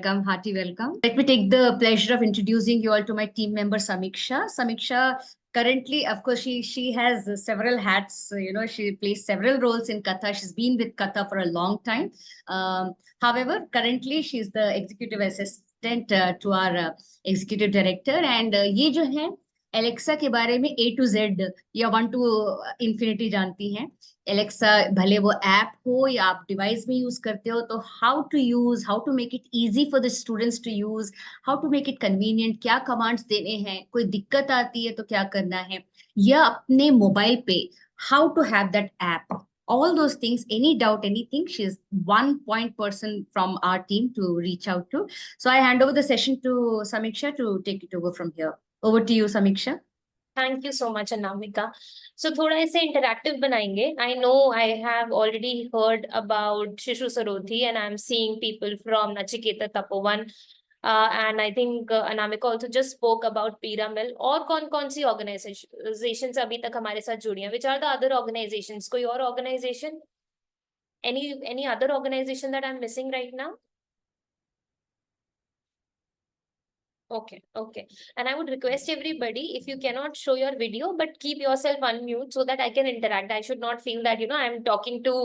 welcome, hearty welcome. Let me take the pleasure of introducing you all to my team member Samiksha. Samiksha currently, of course, she has several hats. She plays several roles in Katha. She's been with Katha for a long time. However, currently she's the executive assistant to our executive director. And ये जो है Alexa के बारे में A to Z या 1 to infinity जानती हैं. Alexa भले वो ऐप हो या आप डिवाइस में यूज करते हो, तो how to use, how to make it easy for the students to use, how to make it convenient, क्या कमांड्स देने हैं, कोई दिक्कत आती है तो क्या करना है, या अपने मोबाइल पे how to have that app, all those things, any doubt, anything, she's one point person from our team to reach out to. So I hand over the session to Samiksha to take it over from here. Over to you, Samiksha. Thank you so much Anamika. So थोड़ा ऐसे interactive बनाएंगे. I know I have already heard about Shishu Sarothi and I am seeing people from Nachiketa Tapovan and I think Anamika also just spoke about Piramal. और कौन कौन सी organisation अभी तक हमारे साथ जुड़ी हैं? Which are the other organisation? कोई और organisation, any other organisation that I am missing right now? Okay. And I would request everybody, if you cannot show your video, but keep yourself unmute so that I can interact. I should not feel that, I'm talking to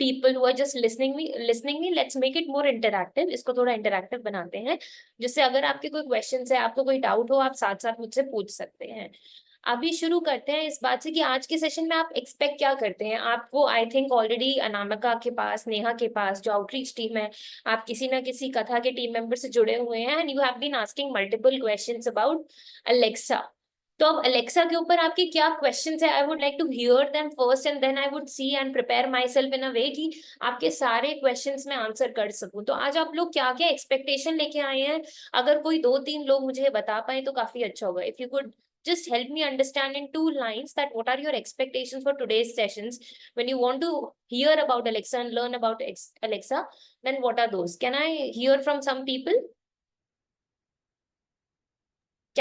people who are just listening me. Let's make it more interactive. इसको थोड़ा interactive बनाते हैं, जिससे अगर आपके कोई questions है, आपको कोई doubt हो, आप साथ साथ मुझसे पूछ सकते हैं. अभी शुरू करते हैं इस बात से कि आज के सेशन में आप एक्सपेक्ट क्या करते हैं. आपको आई थिंक ऑलरेडी अनामिका के पास, नेहा के पास, जो आउटरीच टीम है, आप किसी ना किसी कथा के टीम मेंबर से जुड़े हुए हैं and you have been asking multiple questions about Alexa. तो अब अलेक्सा के ऊपर आपके क्या क्वेश्चंस है? I would like to hear them first and then I would see and prepare myself in a way कि आपके सारे क्वेश्चंस में आंसर कर सकूं. तो आज आप लोग क्या क्या एक्सपेक्टेशन लेके आए हैं? अगर कोई 2-3 लोग मुझे बता पाए तो काफी अच्छा होगा. If you could just help me understand in 2 lines that what are your expectations for today's sessions when you want to hear about Alexa and learn about Alexa, then what are those? Can I hear from some people?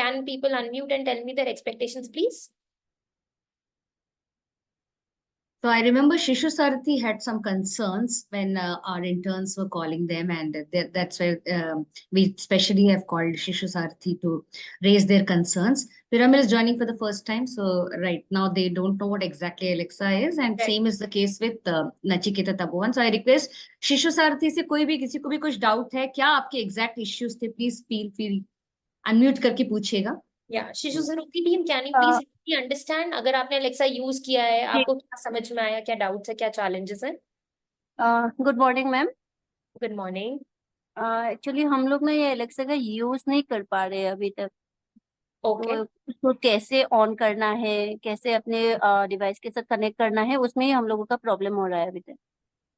Can people unmute and tell me their expectations, please? So I remember Shishu Sarathi had some concerns when our interns were calling them, and that's where we specially have called Shishu Sarathi to raise their concerns. Pyramid is joining for the first time, so right now they don't know what exactly Alexa is, and Right. same is the case with Nachiketa Tapovan. So I request Shishu Sarathi से कोई भी किसी को भी कुछ doubt है, क्या आपके exact issues थे, please feel free unmute करके पूछिएगा. Shishu Sarothi team, can you please understand, अगर आपने अलेक्सा यूज किया है, आपको क्या समझ में आया, क्या डाउट्स है, क्या चैलेंजेस है? Good morning ma'am. Good morning. Actually हम लोग ना ये एलेक्सा का यूज नहीं कर पा रहे अभी तक. ओके. तो उसको कैसे ऑन करना है, कैसे अपने डिवाइस के साथ कनेक्ट करना है, उसमें ही हम लोगों का प्रॉब्लम हो रहा है अभी तक.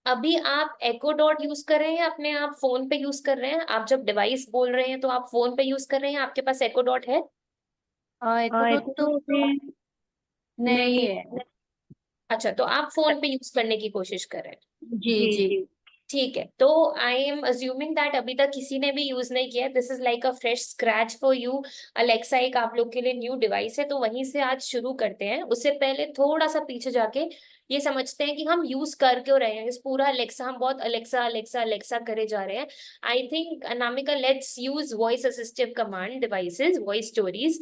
अभी आप एको डॉट यूज कर रहे हैं, अपने आप फोन पे यूज कर रहे हैं? आप जब डिवाइस बोल रहे हैं तो आप फोन पे यूज कर रहे हैं, आपके पास एको डॉट है? एको तो नहीं है. अच्छा, तो आप फोन पे यूज करने की कोशिश कर रहे हैं. जी. ठीक है. तो आई एम अज्यूमिंग दैट अभी तक किसी ने भी यूज नहीं किया. This is like a fresh scratch for you. Alexa एक आप लोग के लिए न्यू डिवाइस है, तो वहीं से आज शुरू करते हैं. उससे पहले थोड़ा सा पीछे जाके ये समझते हैं कि हम यूज कर क्यों रहे हैं. इस पूरा अलेक्सा, हम बहुत अलेक्सा अलेक्सा अलेक्सा करे जा रहे हैं. आई think Anamika, let's use voice assistive command devices, voice stories.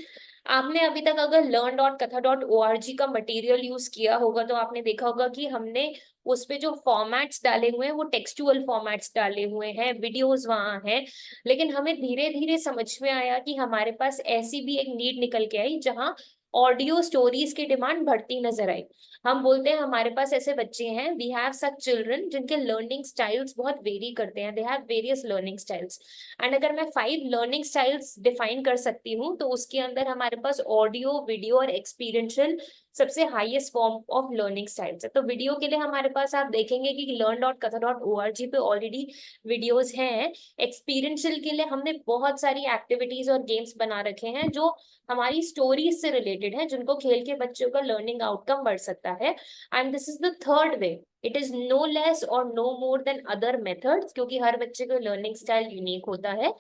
आपने अभी तक अगर learn.katha.org का मटेरियल यूज किया होगा तो आपने देखा होगा कि हमने उस पे जो फॉर्मेट्स डाले हुए हैं वो टेक्सचुअल फॉर्मेट्स डाले हुए हैं, वीडियोस वहां हैं. लेकिन हमें धीरे धीरे समझ में आया कि हमारे पास ऐसी भी एक नीड निकल के आई जहां ऑडियो स्टोरीज की डिमांड बढ़ती नजर आई. हम बोलते हैं हमारे पास ऐसे बच्चे हैं, वी हैव सच चिल्ड्रन जिनके लर्निंग स्टाइल्स बहुत वेरी करते हैं. They have various learning styles. And अगर मैं 5 लर्निंग स्टाइल्स डिफाइन कर सकती हूँ तो उसके अंदर हमारे पास ऑडियो, वीडियो और एक्सपीरियंशियल सबसे highest form of learning styles है. तो वीडियो के लिए हमारे पास आप देखेंगे कि learn.katha.org पे ऑलरेडी वीडियोस हैं. एक्सपीरियंशियल के लिए हमने बहुत सारी एक्टिविटीज और गेम्स बना रखे हैं जो हमारी स्टोरीज से रिलेटेड है, जिनको खेल के बच्चों का लर्निंग आउटकम बढ़ सकता है. And this is the third way. It is no less और no more than other methods, क्योंकि हर बच्चे का लर्निंग स्टाइल यूनिक होता है.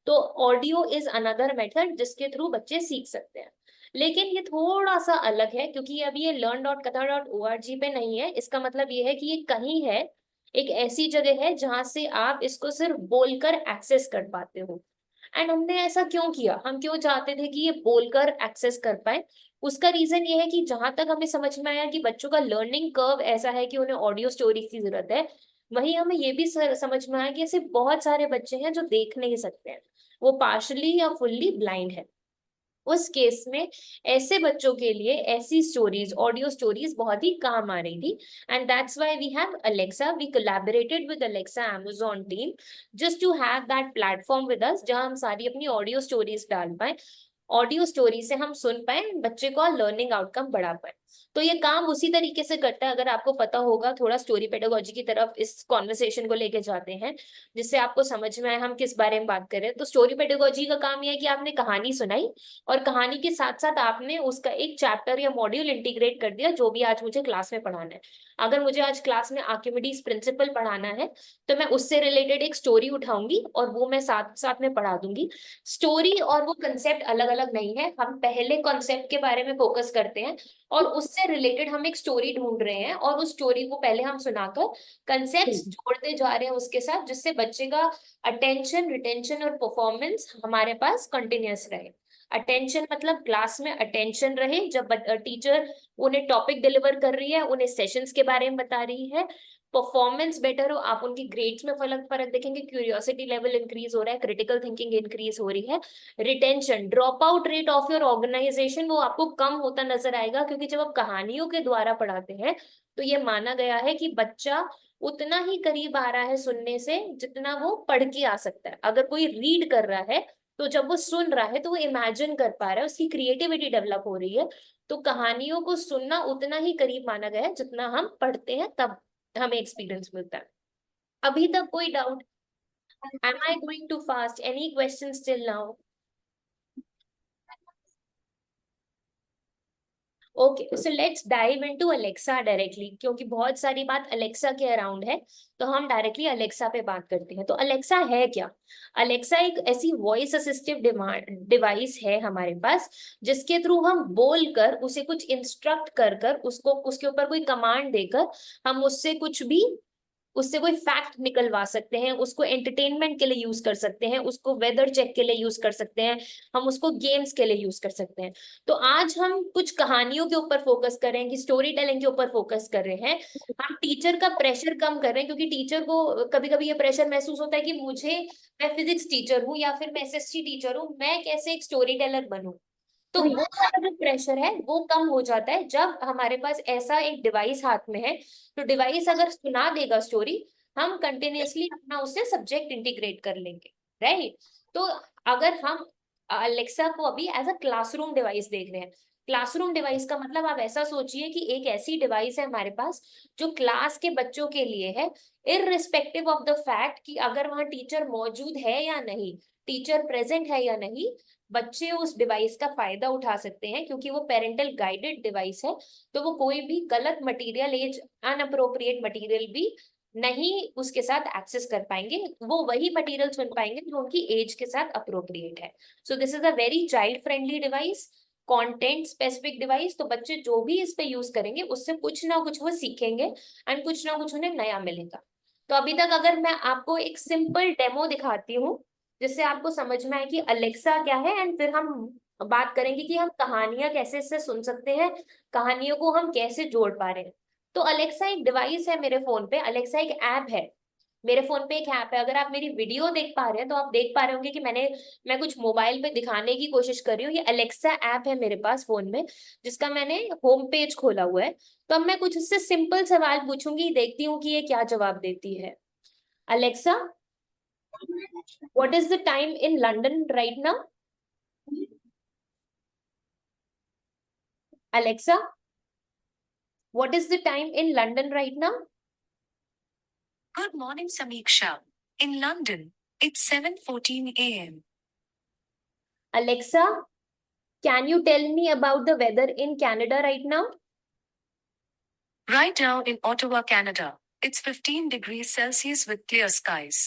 तो ऑडियो इज अनदर मेथड जिसके थ्रू बच्चे सीख सकते हैं. लेकिन ये थोड़ा सा अलग है क्योंकि अभी ये learn.katha.org पे नहीं है. इसका मतलब ये है कि ये कहीं है एक ऐसी जगह है जहां से आप इसको सिर्फ बोलकर एक्सेस कर पाते हो। एंड हमने ऐसा क्यों किया, हम क्यों चाहते थे कि ये बोलकर एक्सेस कर पाए? उसका रीजन ये है कि जहां तक हमें समझ में आया कि बच्चों का लर्निंग कर्व ऐसा है कि उन्हें ऑडियो स्टोरीज की जरूरत है, वहीं हमें ये भी समझ में आया कि ऐसे बहुत सारे बच्चे हैं जो देख नहीं सकते हैं, वो पार्शली या फुल्ली ब्लाइंड है। उस केस में ऐसे बच्चों के लिए ऐसी स्टोरीज, ऑडियो स्टोरीज बहुत ही काम आ रही थी। And that's why we have Alexa, we collaborated with Alexa Amazon team just to have that platform with us, जहां हम सारी अपनी ऑडियो स्टोरीज डाल पाए, ऑडियो स्टोरी से हम सुन पाए, बच्चे को लर्निंग आउटकम बढ़ा पाए। तो ये काम उसी तरीके से करता है, अगर आपको पता होगा, थोड़ा स्टोरी पेडागोजी की तरफ इस कॉन्वर्सेशन को लेके जाते हैं जिससे आपको समझ में आए हम किस बारे में बात कर रहे हैं। तो स्टोरी पेडागोजी का काम यह है कि आपने कहानी सुनाई और कहानी के साथ साथ आपने उसका एक चैप्टर या मॉड्यूल इंटीग्रेट कर दिया, जो भी आज मुझे क्लास में पढ़ाना है। अगर मुझे आज क्लास में आर्किमिडीज प्रिंसिपल पढ़ाना है तो मैं उससे रिलेटेड एक स्टोरी उठाऊंगी और वो मैं साथ साथ में पढ़ा दूंगी। स्टोरी और वो कंसेप्ट अलग अलग नहीं है, हम पहले कॉन्सेप्ट के बारे में फोकस करते हैं और उससे रिलेटेड हम एक स्टोरी ढूंढ रहे हैं और उस स्टोरी को पहले हम सुनाकर कंसेप्ट्स जोड़ते जा रहे हैं उसके साथ, जिससे बच्चे का अटेंशन, रिटेंशन और परफॉर्मेंस हमारे पास कंटिन्यूअस रहे। अटेंशन मतलब क्लास में अटेंशन रहे, जब टीचर उन्हें टॉपिक डिलीवर कर रही है, उन्हें सेशंस के बारे में बता रही है। परफॉर्मेंस बेटर हो, आप उनकी ग्रेड्स में फर्क फर्क देखेंगे, क्यूरियोसिटी लेवल इंक्रीज हो रहा है, क्रिटिकल थिंकिंग इंक्रीज हो रही है। Retention, drop out rate of your organisation वो आपको कम होता नजर आएगा, क्योंकि जब आप कहानियों के द्वारा पढ़ाते हैं तो ये माना गया है कि बच्चा उतना ही करीब आ रहा है सुनने से जितना वो पढ़ के आ सकता है। अगर कोई रीड कर रहा है तो जब वो सुन रहा है तो वो इमेजिन कर पा रहा है, उसकी क्रिएटिविटी डेवलप हो रही है। तो कहानियों को सुनना उतना ही करीब माना गया है जितना हम पढ़ते हैं, तब हमें एक्सपीरियंस मिलता है। अभी तक कोई doubt? Am I going too fast? Any question till now? Okay, so let's dive into Alexa directly, क्योंकि बहुत सारी बात अलेक्सा के अराउंड है, तो हम डायरेक्टली अलेक्सा पे बात करते हैं। तो अलेक्सा है क्या? अलेक्सा एक ऐसी वॉइस असिस्टिव डिवाइस है हमारे पास, जिसके थ्रू हम बोलकर उसे कुछ इंस्ट्रक्ट कर कर उसको, उसके ऊपर कोई कमांड देकर हम उससे कोई फैक्ट निकलवा सकते हैं, उसको एंटरटेनमेंट के लिए यूज कर सकते हैं, उसको वेदर चेक के लिए यूज कर सकते हैं, हम उसको गेम्स के लिए यूज कर सकते हैं। तो आज हम कुछ कहानियों के ऊपर फोकस कर रहे हैं, कि स्टोरी टेलिंग के ऊपर फोकस कर रहे हैं। हम टीचर का प्रेशर कम कर रहे हैं, क्योंकि टीचर को कभी कभी ये प्रेशर महसूस होता है कि मैं फिजिक्स टीचर हूँ या फिर मैं एसएसटी टीचर हूँ, मैं कैसे एक स्टोरी टेलर बनूं। तो वो वाला जो प्रेशर है वो कम हो जाता है जब हमारे पास ऐसा एक डिवाइस हाथ में है। तो डिवाइस अगर सुना देगा स्टोरी, हम कंटिन्यूअसली अपना उससे सब्जेक्ट इंटीग्रेट कर लेंगे, राइट? तो अगर हम अलेक्सा को अभी एज अ क्लासरूम डिवाइस देख रहे हैं, क्लासरूम डिवाइस का मतलब आप ऐसा सोचिए कि एक ऐसी डिवाइस है हमारे पास जो क्लास के बच्चों के लिए है, इररिस्पेक्टिव ऑफ द फैक्ट कि अगर वहां टीचर मौजूद है या नहीं, टीचर प्रेजेंट है या नहीं, बच्चे उस डिवाइस का फायदा उठा सकते हैं, क्योंकि वो पेरेंटल गाइडेड डिवाइस है। तो वो कोई भी गलत मटेरियल, एज अनअप्रोप्रिएट मटेरियल भी नहीं उसके साथ एक्सेस कर पाएंगे, वो वही मटेरियल सुन पाएंगे जो उनकी एज के साथ अप्रोप्रिएट है। So this is a very child friendly device, content specific device. तो बच्चे जो भी इस पे यूज करेंगे उससे कुछ ना कुछ वो सीखेंगे एंड कुछ ना कुछ उन्हें नया मिलेगा। तो अभी तक अगर मैं आपको एक सिंपल डेमो दिखाती हूँ जिससे आपको समझ में आए कि अलेक्सा क्या है, एंड फिर हम बात करेंगे कि हम कहानियां कैसे इससे सुन सकते हैं, कहानियों को हम कैसे जोड़ पा रहे हैं। तो अलेक्सा एक डिवाइस है मेरे फोन पे, अलेक्सा एक ऐप है मेरे फोन पे, एक ऐप है। अगर आप मेरी वीडियो देख पा रहे हैं तो आप देख पा रहे होंगे कि मैं कुछ मोबाइल पे दिखाने की कोशिश कर रही हूँ। ये अलेक्सा ऐप है मेरे पास फोन में, जिसका मैंने होम पेज खोला हुआ है। तो अब मैं कुछ उससे सिंपल सवाल पूछूंगी, देखती हूँ कि ये क्या जवाब देती है। Alexa, what is the time in London right now? Alexa, what is the time in London right now? Good morning, Samiksha. In London, it's 7:14 a.m. Alexa, can you tell me about the weather in Canada right now? Right now in Ottawa, Canada, it's 15 degrees Celsius with clear skies.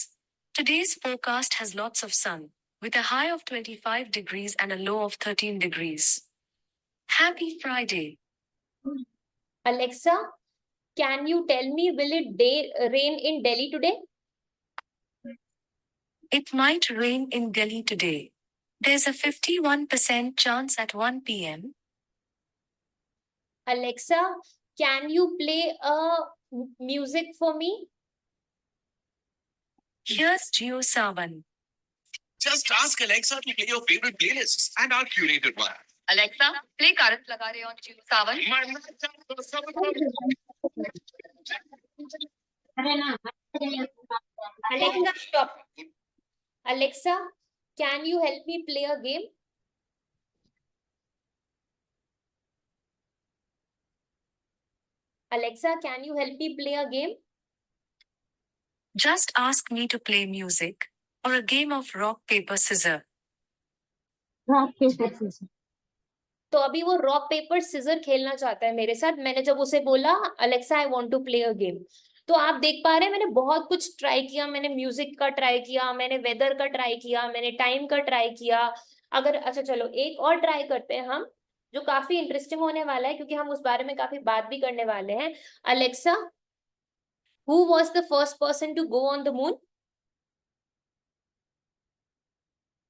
Today's forecast has lots of sun, with a high of 25 degrees and a low of 13 degrees. Happy Friday. Alexa, Can you tell me, will it rain in Delhi today? It might rain in Delhi today. There's a 51% chance at 1 p.m. Alexa, can you play a music for me? Here's Geo Savan. Just ask Alexa to play your favorite playlists and our curated one. Alexa, play Karan Lagare on Jio Sawan. Alexa, stop. Alexa, can you help me play a game? Alexa, can you help me play a game? Just ask me to play music or a game of rock, paper, scissors. तो अभी वो rock paper scissor खेलना चाहता है मेरे साथ। मैंने जब उसे बोला Alexa I want to play a game, तो आप देख पा रहे हैं मैंने बहुत कुछ ट्राई किया। मैंने म्यूजिक का ट्राई किया, मैंने वेदर का ट्राई किया, मैंने टाइम का ट्राई किया। अगर अच्छा चलो एक और ट्राई करते हैं हम, जो काफी इंटरेस्टिंग होने वाला है क्योंकि हम उस बारे में काफी बात भी करने वाले हैं। Alexa, who was the first person to go on the moon?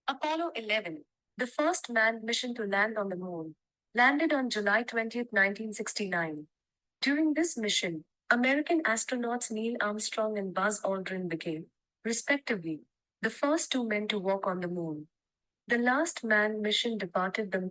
Apollo 11, the first manned mission to land on the moon, landed on July 20th, 1969. During this mission, American astronauts Neil Armstrong and Buzz Aldrin became, respectively, the first two men to walk on the moon. The last manned mission departed the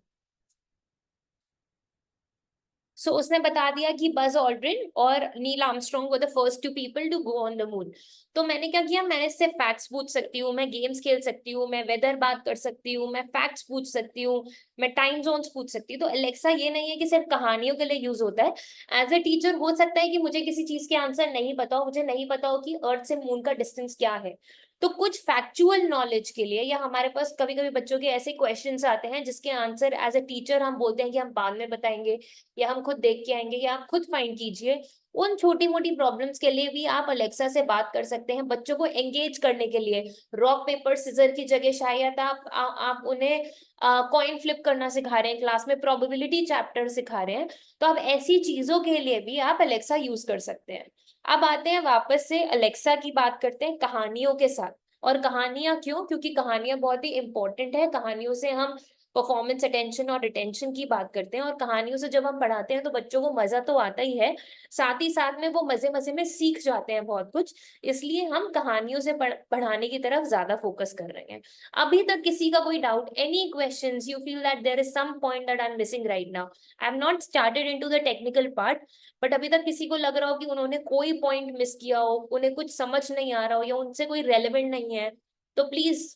सो उसने बता दिया कि Buzz Aldrin और Neil Armstrong were the first two people to go on the moon. तो मैंने क्या किया, मैंने इससे फैक्ट्स पूछ सकती हूँ, मैं गेम्स खेल सकती हूँ, मैं वेदर बात कर सकती हूँ, मैं फैक्ट्स पूछ सकती हूँ, मैं टाइम जोन्स पूछ सकती हूँ। तो एलेक्सा ये नहीं है कि सिर्फ कहानियों के लिए यूज होता है। एज ए टीचर हो सकता है कि मुझे किसी चीज के आंसर नहीं पता हो, मुझे नहीं पता हो कि अर्थ से मून का डिस्टेंस क्या है, तो कुछ फैक्चुअल नॉलेज के लिए या हमारे पास कभी कभी बच्चों के ऐसे क्वेश्चंस आते हैं जिसके आंसर एज ए टीचर हम बोलते हैं कि हम बाद में बताएंगे या हम खुद देख के आएंगे या आप खुद फाइंड कीजिए। उन छोटी मोटी प्रॉब्लम्स के लिए भी आप अलेक्सा से बात कर सकते हैं। बच्चों को एंगेज करने के लिए रॉक पेपर सीजर की जगह शायद आप उन्हें कॉइन फ्लिप करना सिखा रहे हैं, क्लास में प्रोबेबिलिटी चैप्टर सिखा रहे हैं, तो आप ऐसी चीजों के लिए भी आप अलेक्सा यूज कर सकते हैं। अब आते हैं वापस से अलेक्सा की बात करते हैं कहानियों के साथ। और कहानियां क्यों? क्योंकि कहानियां बहुत ही इंपॉर्टेंट है। कहानियों से हम परफॉर्मेंस अटेंशन और रिटेंशन की बात करते हैं, और कहानियों से जब हम पढ़ाते हैं तो बच्चों को मजा तो आता ही है, साथ ही साथ में वो मजे मजे में सीख जाते हैं बहुत कुछ। इसलिए हम कहानियों से पढ़ाने की तरफ ज्यादा फोकस कर रहे हैं। अभी तक किसी का कोई doubt, any questions you feel that there is some point that I am missing right now? I am not started into the technical part, but अभी तक किसी को लग रहा हो कि उन्होंने कोई पॉइंट मिस किया हो, उन्हें कुछ समझ नहीं आ रहा हो या उनसे कोई रेलेवेंट नहीं है, तो please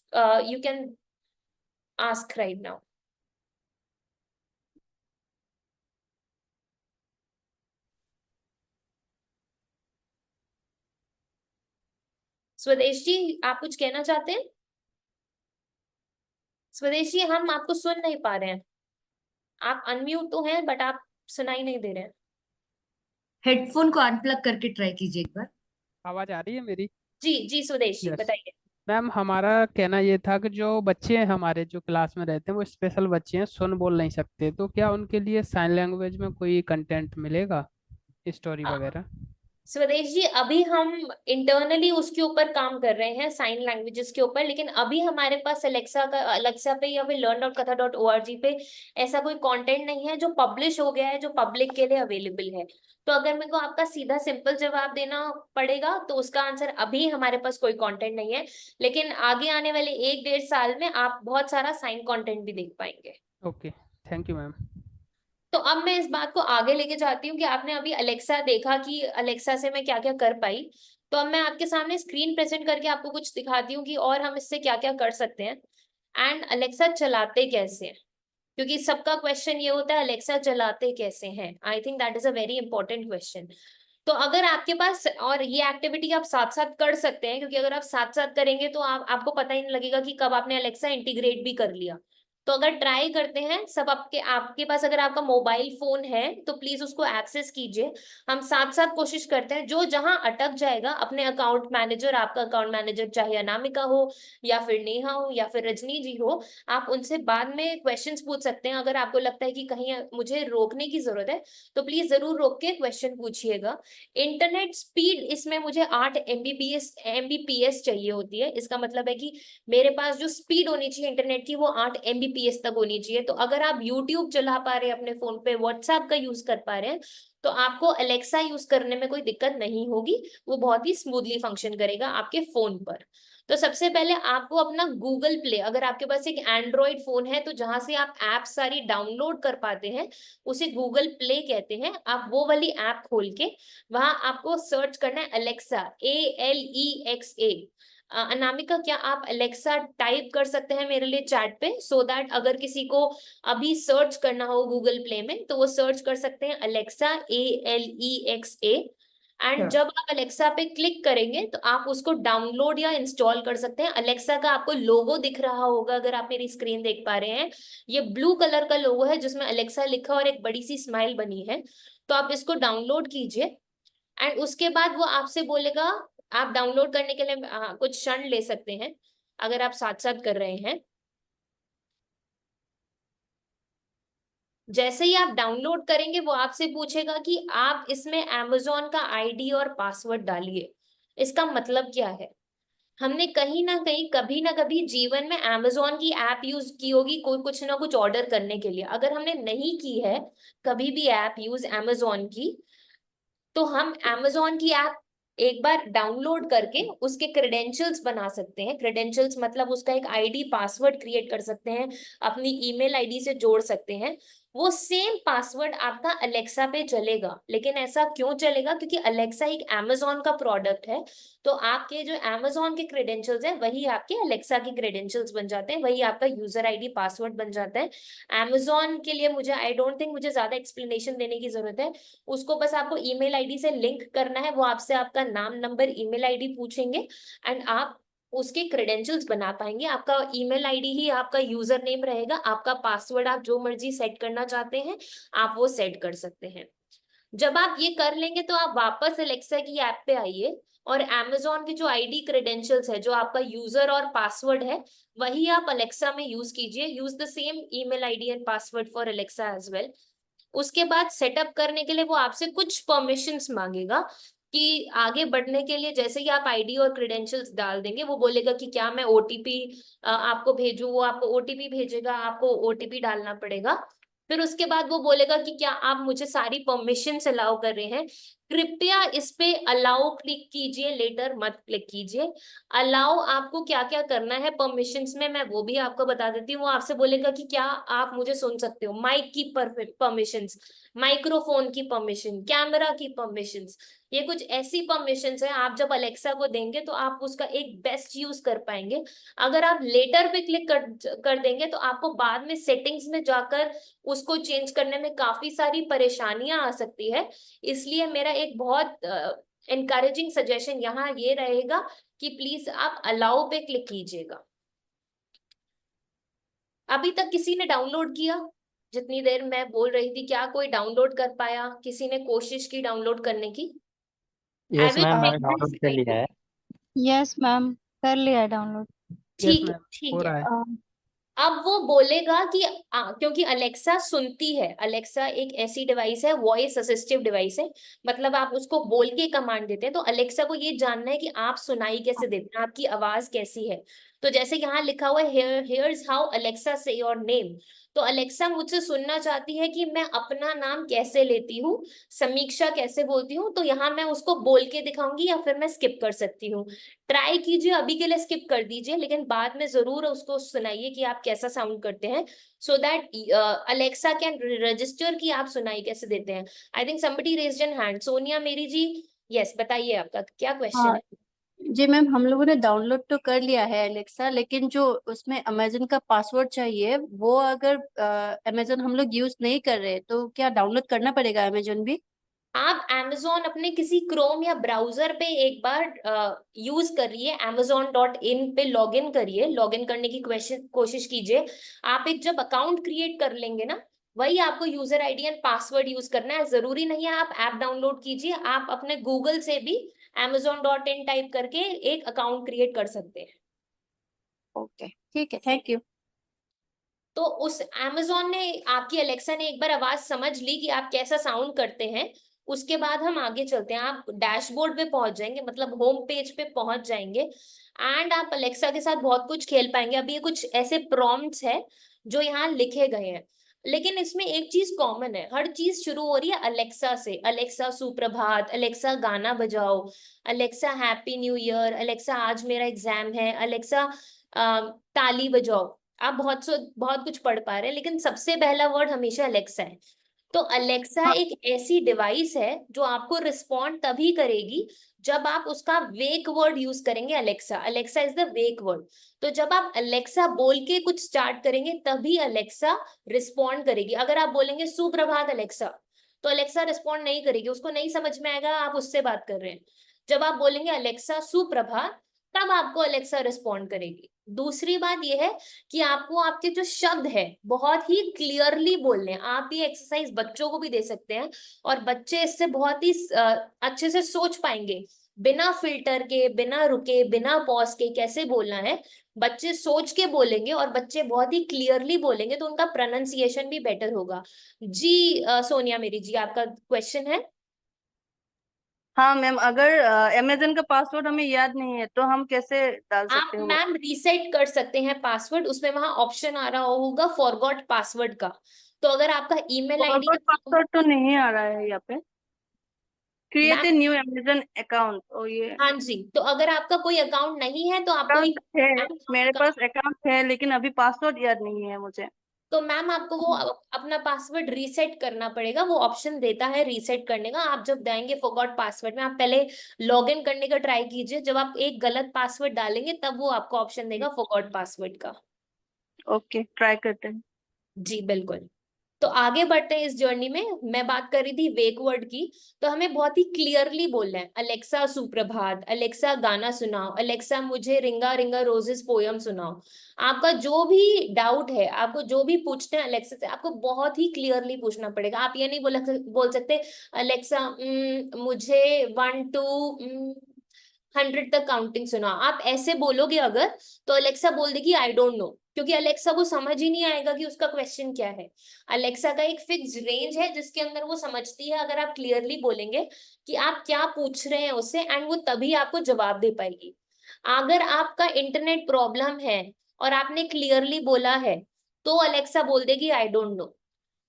you can ask right now. स्वदेश जी, आप कुछ कहना चाहते हैं? स्वदेश जी, हम आपको सुन नहीं पा रहे हैं। आप अनम्यूट तो हैं बट आप सुनाई नहीं दे रहे हैं। हेडफोन को अनप्लग करके ट्राई कीजिए एक बार। आवाज आ रही है मेरी? जी जी स्वदेश जी यस बताइए। मैम, हमारा कहना ये था कि जो बच्चे हैं हमारे जो क्लास में रहते हैं वो स्पेशल बच्चे हैं, सुन बोल नहीं सकते, तो क्या उनके लिए साइन लैंग्वेज में कोई कंटेंट मिलेगा, स्टोरी वगैरह? स्वदेश जी, अभी हम इंटरनली उसके ऊपर काम कर रहे हैं, साइन लैंग्वेजेस के ऊपर, लेकिन अभी हमारे पास अलेक्सा पे या फिर learn.katha.org पे ऐसा कोई कंटेंट नहीं है जो पब्लिश हो गया है, जो पब्लिक के लिए अवेलेबल है। तो अगर मेरे को आपका सीधा सिंपल जवाब देना पड़ेगा तो उसका आंसर अभी हमारे पास कोई कंटेंट नहीं है, लेकिन आगे आने वाले 1-1.5 साल में आप बहुत सारा साइन कंटेंट भी देख पाएंगे। Okay, thank you ma'am. तो अब मैं इस बात को आगे लेके जाती हूँ कि आपने अभी अलेक्सा देखा कि अलेक्सा से मैं क्या क्या कर पाई, तो अब मैं आपके सामने स्क्रीन प्रेजेंट करके आपको कुछ दिखाती हूँ कि और हम इससे क्या क्या कर सकते हैं एंड अलेक्सा चलाते कैसे हैं, क्योंकि सबका क्वेश्चन ये होता है अलेक्सा चलाते कैसे हैं। I think that is a very important question. तो अगर आपके पास, और ये एक्टिविटी आप साथ साथ कर सकते हैं, क्योंकि अगर आप साथ साथ करेंगे तो आपको पता ही नहीं लगेगा कि कब आपने अलेक्सा इंटीग्रेट भी कर लिया। तो अगर ट्राई करते हैं सब, आपके पास अगर आपका मोबाइल फोन है तो प्लीज उसको एक्सेस कीजिए। हम साथ साथ कोशिश करते हैं, जो जहां अटक जाएगा अपने अकाउंट मैनेजर, आपका अकाउंट मैनेजर चाहे अनामिका हो या फिर नेहा हो या फिर रजनी जी हो, आप उनसे बाद में क्वेश्चंस पूछ सकते हैं। अगर आपको लगता है कि कहीं मुझे रोकने की जरूरत है तो प्लीज जरूर रोक के क्वेश्चन पूछिएगा। इंटरनेट स्पीड इसमें मुझे 8 MBPS चाहिए होती है। इसका मतलब है कि मेरे पास जो स्पीड होनी चाहिए इंटरनेट की वो 8 MBPS तक होनी चाहिए। तो अगर आप यूट्यूब चला पा रहे हैं अपने फोन पे, व्हाट्सएप का यूज कर पा रहे हैं, तो आपको अलेक्सा यूज करने में कोई दिक्कत नहीं होगी। वो बहुत ही स्मूथली फंक्शन करेगा आपके फोन पर। तो सबसे पहले आपको अपना गूगल प्ले, अगर आपके पास एक एंड्रॉइड फोन है तो जहां से आप ऐप सारी डाउनलोड कर पाते हैं उसे गूगल प्ले कहते हैं। आप वो वाली ऐप खोल के वहां आपको सर्च करना है अलेक्सा, ALEXA। अनामिका, क्या आप अलेक्सा टाइप कर सकते हैं मेरे लिए चैट पे, सो दैट अगर किसी को अभी सर्च करना हो गूगल प्ले में तो वो सर्च कर सकते हैं अलेक्सा, ALEXA। एंड जब आप अलेक्सा पे क्लिक करेंगे तो आप उसको डाउनलोड या इंस्टॉल कर सकते हैं। अलेक्सा का आपको लोगो दिख रहा होगा, अगर आप मेरी स्क्रीन देख पा रहे हैं, ये ब्लू कलर का लोगो है जिसमें अलेक्सा लिखा और एक बड़ी सी स्माइल बनी है। तो आप इसको डाउनलोड कीजिए एंड उसके बाद वो आपसे बोलेगा, आप डाउनलोड करने के लिए कुछ क्षण ले सकते हैं अगर आप साथ साथ कर रहे हैं। जैसे ही आप डाउनलोड करेंगे वो आपसे पूछेगा कि आप इसमें अमेजोन का आईडी और पासवर्ड डालिए। इसका मतलब क्या है? हमने कहीं ना कहीं कभी ना कभी जीवन में अमेजोन की ऐप यूज की होगी, कोई कुछ ना कुछ ऑर्डर करने के लिए। अगर हमने नहीं की है कभी भी ऐप यूज अमेजोन की, तो हम अमेजोन की ऐप एक बार डाउनलोड करके उसके क्रेडेंशियल्स बना सकते हैं। क्रेडेंशियल्स मतलब उसका एक आईडी पासवर्ड क्रिएट कर सकते हैं, अपनी ईमेल आईडी से जोड़ सकते हैं। वो सेम पासवर्ड आपका अलेक्सा पे चलेगा। लेकिन ऐसा क्यों चलेगा? क्योंकि अलेक्सा एक अमेजोन का प्रोडक्ट है। तो आपके जो अमेजोन के क्रेडेंशियल्स है वही आपके अलेक्सा के क्रेडेंशियल्स बन जाते हैं, वही आपका यूजर आईडी पासवर्ड बन जाता है। अमेजोन के लिए मुझे आई डोंट थिंक मुझे ज्यादा एक्सप्लेनेशन देने की जरूरत है। उसको बस आपको ईमेल आईडी से लिंक करना है। वो आपसे आपका नाम, नंबर, ईमेल आईडी पूछेंगे एंड आप उसके क्रेडेंशियल्स बना पाएंगे। आपका ईमेल आईडी ही आपका यूजर नेम रहेगा। आपका पासवर्ड आप जो मर्जी सेट करना चाहते हैं आप वो सेट कर सकते हैं। जब आप ये कर लेंगे तो आप वापस अलेक्सा की ऐप पे आइए और अमेजोन के जो आईडी क्रेडेंशियल्स है, जो आपका यूजर और पासवर्ड है, वही आप अलेक्सा में यूज कीजिए। Use the same email ID and password for Alexa as well. उसके बाद सेटअप करने के लिए वो आपसे कुछ परमिशंस मांगेगा कि आगे बढ़ने के लिए जैसे ही आप आईडी और क्रेडेंशियल्स डाल देंगे वो बोलेगा कि क्या मैं ओटीपी आपको भेजूं। वो आपको ओटीपी भेजेगा, आपको ओटीपी डालना पड़ेगा। फिर उसके बाद वो बोलेगा कि क्या आप मुझे सारी परमिशंस अलाउ कर रहे हैं। कृपया इस पे अलाउ क्लिक कीजिए, लेटर मत क्लिक कीजिए। अलाउ आपको क्या क्या करना है परमिशंस में मैं वो भी आपको बता देती हूँ। वो आपसे बोलेगा कि क्या आप मुझे सुन सकते हो, माइक की परमिशंस, माइक्रोफोन की परमिशन, कैमरा की परमिशंस। ये कुछ ऐसी परमिशंस है आप जब अलेक्सा को देंगे तो आप उसका एक बेस्ट यूज कर पाएंगे। अगर आप लेटर पे क्लिक कर देंगे तो आपको बाद में सेटिंग्स में जाकर उसको चेंज करने में काफी सारी परेशानियां आ सकती है। इसलिए मेरा एक बहुत एनकरेजिंग सजेशन यहाँ ये रहेगा कि प्लीज आप अलाउ पे क्लिक कीजिएगा। अभी तक किसी ने डाउनलोड किया? जितनी देर मैं बोल रही थी क्या कोई डाउनलोड कर पाया? किसी ने कोशिश की डाउनलोड करने की? आई यस विल मैम, मैंने टेक डाउनलोड कर लिया है। यस मैम, कर लिया है डाउनलोड। यस ठीक है, मैम, ठीक हो है। रहा है। अब वो बोलेगा कि क्योंकि अलेक्सा सुनती है, अलेक्सा एक ऐसी डिवाइस है, वॉइस असिस्टिव डिवाइस है। मतलब आप उसको बोल के कमांड देते हैं तो अलेक्सा को ये जानना है कि आप सुनाई कैसे देते हैं, आपकी आवाज कैसी है। तो जैसे यहाँ लिखा हुआ है हियर्स हाउ अलेक्सा से योर नेम। तो अलेक्सा मुझसे सुनना चाहती है कि मैं अपना नाम कैसे लेती हूँ, समीक्षा कैसे बोलती हूँ। तो यहाँ मैं उसको बोल के दिखाऊंगी या फिर मैं स्किप कर सकती हूँ। ट्राई कीजिए, अभी के लिए स्किप कर दीजिए लेकिन बाद में जरूर उसको सुनाइए कि आप कैसा साउंड करते हैं, so that Alexa can register कि आप सुनाई कैसे देते हैं। I think somebody raised an hand, Sonia मेरी जी। यस, बताइए आपका क्या क्वेश्चन हाँ है। जी मैम, हम लोगों ने डाउनलोड तो कर लिया है एलेक्सा, लेकिन जो उसमें अमेजन का पासवर्ड चाहिए वो अगर अमेजन हम लोग यूज नहीं कर रहे तो क्या डाउनलोड करना पड़ेगा अमेजन भी? आप Amazon अपने किसी क्रोम या ब्राउजर पे एक बार यूज करिए, amazon.in पे लॉगिन करिए, लॉगिन करने की कोशिश कीजिए। आप एक जब अकाउंट क्रिएट कर लेंगे ना, वही आपको user ID and password use करना है। जरूरी नहीं है आप ऐप डाउनलोड कीजिए, आप अपने गूगल से भी amazon.in टाइप करके एक अकाउंट क्रिएट कर सकते हैं। ओके, ठीक है, थैंक यू। तो उस Amazon ने, आपकी अलेक्सा ने एक बार आवाज समझ ली कि आप कैसा साउंड करते हैं, उसके बाद हम आगे चलते हैं। आप डैशबोर्ड पे पहुंच जाएंगे, मतलब होम पेज पे पहुंच जाएंगे, एंड आप अलेक्सा के साथ बहुत कुछ खेल पाएंगे। अभी ये कुछ ऐसे प्रॉम्प्ट्स है जो यहाँ लिखे गए हैं, लेकिन इसमें एक चीज कॉमन है, हर चीज शुरू हो रही है अलेक्सा से। अलेक्सा सुप्रभात, अलेक्सा गाना बजाओ, Alexa happy new year, Alexa आज मेरा एग्जाम है, अलेक्सा ताली बजाओ। आप बहुत कुछ पढ़ पा रहे हैं, लेकिन सबसे पहला वर्ड हमेशा अलेक्सा है। तो अलेक्सा एक ऐसी डिवाइस है जो आपको रिस्पॉन्ड तभी करेगी जब आप उसका वेक वर्ड यूज करेंगे। Alexa, Alexa is the wake word. तो जब आप अलेक्सा बोल के कुछ स्टार्ट करेंगे तभी अलेक्सा रिस्पॉन्ड करेगी। अगर आप बोलेंगे सुप्रभात अलेक्सा, तो अलेक्सा रिस्पॉन्ड नहीं करेगी, उसको नहीं समझ में आएगा आप उससे बात कर रहे हैं। जब आप बोलेंगे अलेक्सा सुप्रभात, तब आपको अलेक्सा रिस्पॉन्ड करेगी। दूसरी बात यह है कि आपको आपके जो शब्द है बहुत ही क्लियरली बोलने हैं। आप ये एक्सरसाइज बच्चों को भी दे सकते हैं, और बच्चे इससे बहुत ही अच्छे से सोच पाएंगे, बिना फिल्टर के, बिना रुके, बिना पॉज के कैसे बोलना है। बच्चे सोच के बोलेंगे और बच्चे बहुत ही क्लियरली बोलेंगे, तो उनका प्रोनाउंसिएशन भी बेटर होगा। जी सोनिया मेरी जी, आपका क्वेश्चन है। हाँ मैम, अगर अमेजन का पासवर्ड हमें याद नहीं है तो हम कैसे डाल आप सकते हैं वो? मैम रीसेट कर सकते हैं पासवर्ड, उसमें वहां ऑप्शन आ रहा होगा फॉरगॉट पासवर्ड का। तो अगर आपका ईमेल आईडी, फॉरगॉट पासवर्ड तो नहीं आ रहा है यहाँ पे। Create a ma'am new Amazon account, ओ ये हाँ जी, तो अगर आपका कोई अकाउंट नहीं है तो आपको अकाउंट एक है, Amazon मेरे पास account- अकाउंट है, लेकिन अभी पासवर्ड याद नहीं है मुझे। तो मैम आपको वो अपना पासवर्ड रीसेट करना पड़ेगा। वो ऑप्शन देता है रीसेट करने का। आप जब जाएंगे फॉरगॉट पासवर्ड में, आप पहले लॉग इन करने का ट्राई कीजिए। जब आप एक गलत पासवर्ड डालेंगे तब वो आपको ऑप्शन देगा फॉरगॉट पासवर्ड का। ओके, ट्राई करते हैं। जी बिल्कुल। तो आगे बढ़ते हैं इस जर्नी में। मैं बात कर रही थी वेक वर्ड की। तो हमें बहुत ही क्लियरली बोलना है, अलेक्सा सुप्रभात, अलेक्सा गाना सुनाओ, अलेक्सा मुझे रिंगा रिंगा रोजेस पोयम सुनाओ। आपका जो भी डाउट है, आपको जो भी पूछना है अलेक्सा से, आपको बहुत ही क्लियरली पूछना पड़ेगा। आप ये नहीं बोल सकते अलेक्सा मुझे 1 to 100 तक काउंटिंग सुनाओ। आप ऐसे बोलोगे अगर, तो अलेक्सा बोल देगी आई डोंट नो, क्योंकि अलेक्सा को समझ ही नहीं आएगा कि उसका क्वेश्चन क्या है। अलेक्सा का एक फिक्स रेंज है जिसके अंदर वो समझती है अगर आप क्लियरली बोलेंगे कि आप क्या पूछ रहे हैं उससे, एंड वो तभी आपको जवाब दे पाएगी। अगर आपका इंटरनेट प्रॉब्लम है और आपने क्लियरली बोला है, तो अलेक्सा बोल देगी आई डोंट नो।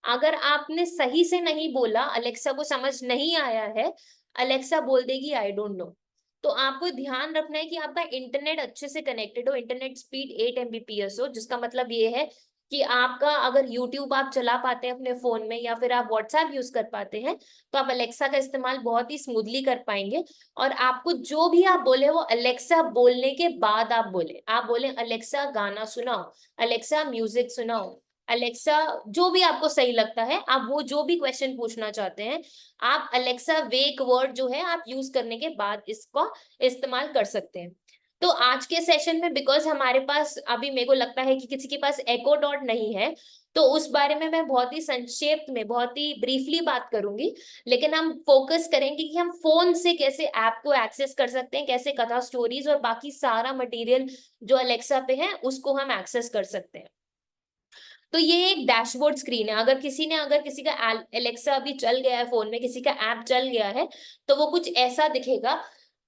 अगर आपने सही से नहीं बोला, अलेक्सा को समझ नहीं आया है, अलेक्सा बोल देगी आई डोंट नो। तो आपको ध्यान रखना है कि आपका इंटरनेट अच्छे से कनेक्टेड हो, इंटरनेट स्पीड 8 Mbps हो, जिसका मतलब ये है कि आपका अगर यूट्यूब आप चला पाते हैं अपने फोन में, या फिर आप व्हाट्सएप यूज कर पाते हैं, तो आप अलेक्सा का इस्तेमाल बहुत ही स्मूथली कर पाएंगे। और आपको जो भी आप बोले वो अलेक्सा बोलने के बाद आप बोले। आप बोले अलेक्सा गाना सुनाओ, अलेक्सा म्यूजिक सुनाओ, अलेक्सा जो भी आपको सही लगता है, आप वो जो भी क्वेश्चन पूछना चाहते हैं, आप अलेक्सा वेक वर्ड जो है आप यूज करने के बाद इसका इस्तेमाल कर सकते हैं। तो आज के सेशन में, बिकॉज हमारे पास अभी, मेरे को लगता है कि किसी के पास एको डॉट नहीं है, तो उस बारे में मैं बहुत ही संक्षेप में, बहुत ही ब्रीफली बात करूंगी। लेकिन हम फोकस करेंगे कि हम फोन से कैसे ऐप को एक्सेस कर सकते हैं, कैसे कथा स्टोरीज और बाकी सारा मटेरियल जो अलेक्सा पे है उसको हम एक्सेस कर सकते हैं। तो ये एक डैशबोर्ड स्क्रीन है। अगर किसी का एलेक्सा अभी चल गया है फोन में, किसी का ऐप चल गया है, तो वो कुछ ऐसा दिखेगा।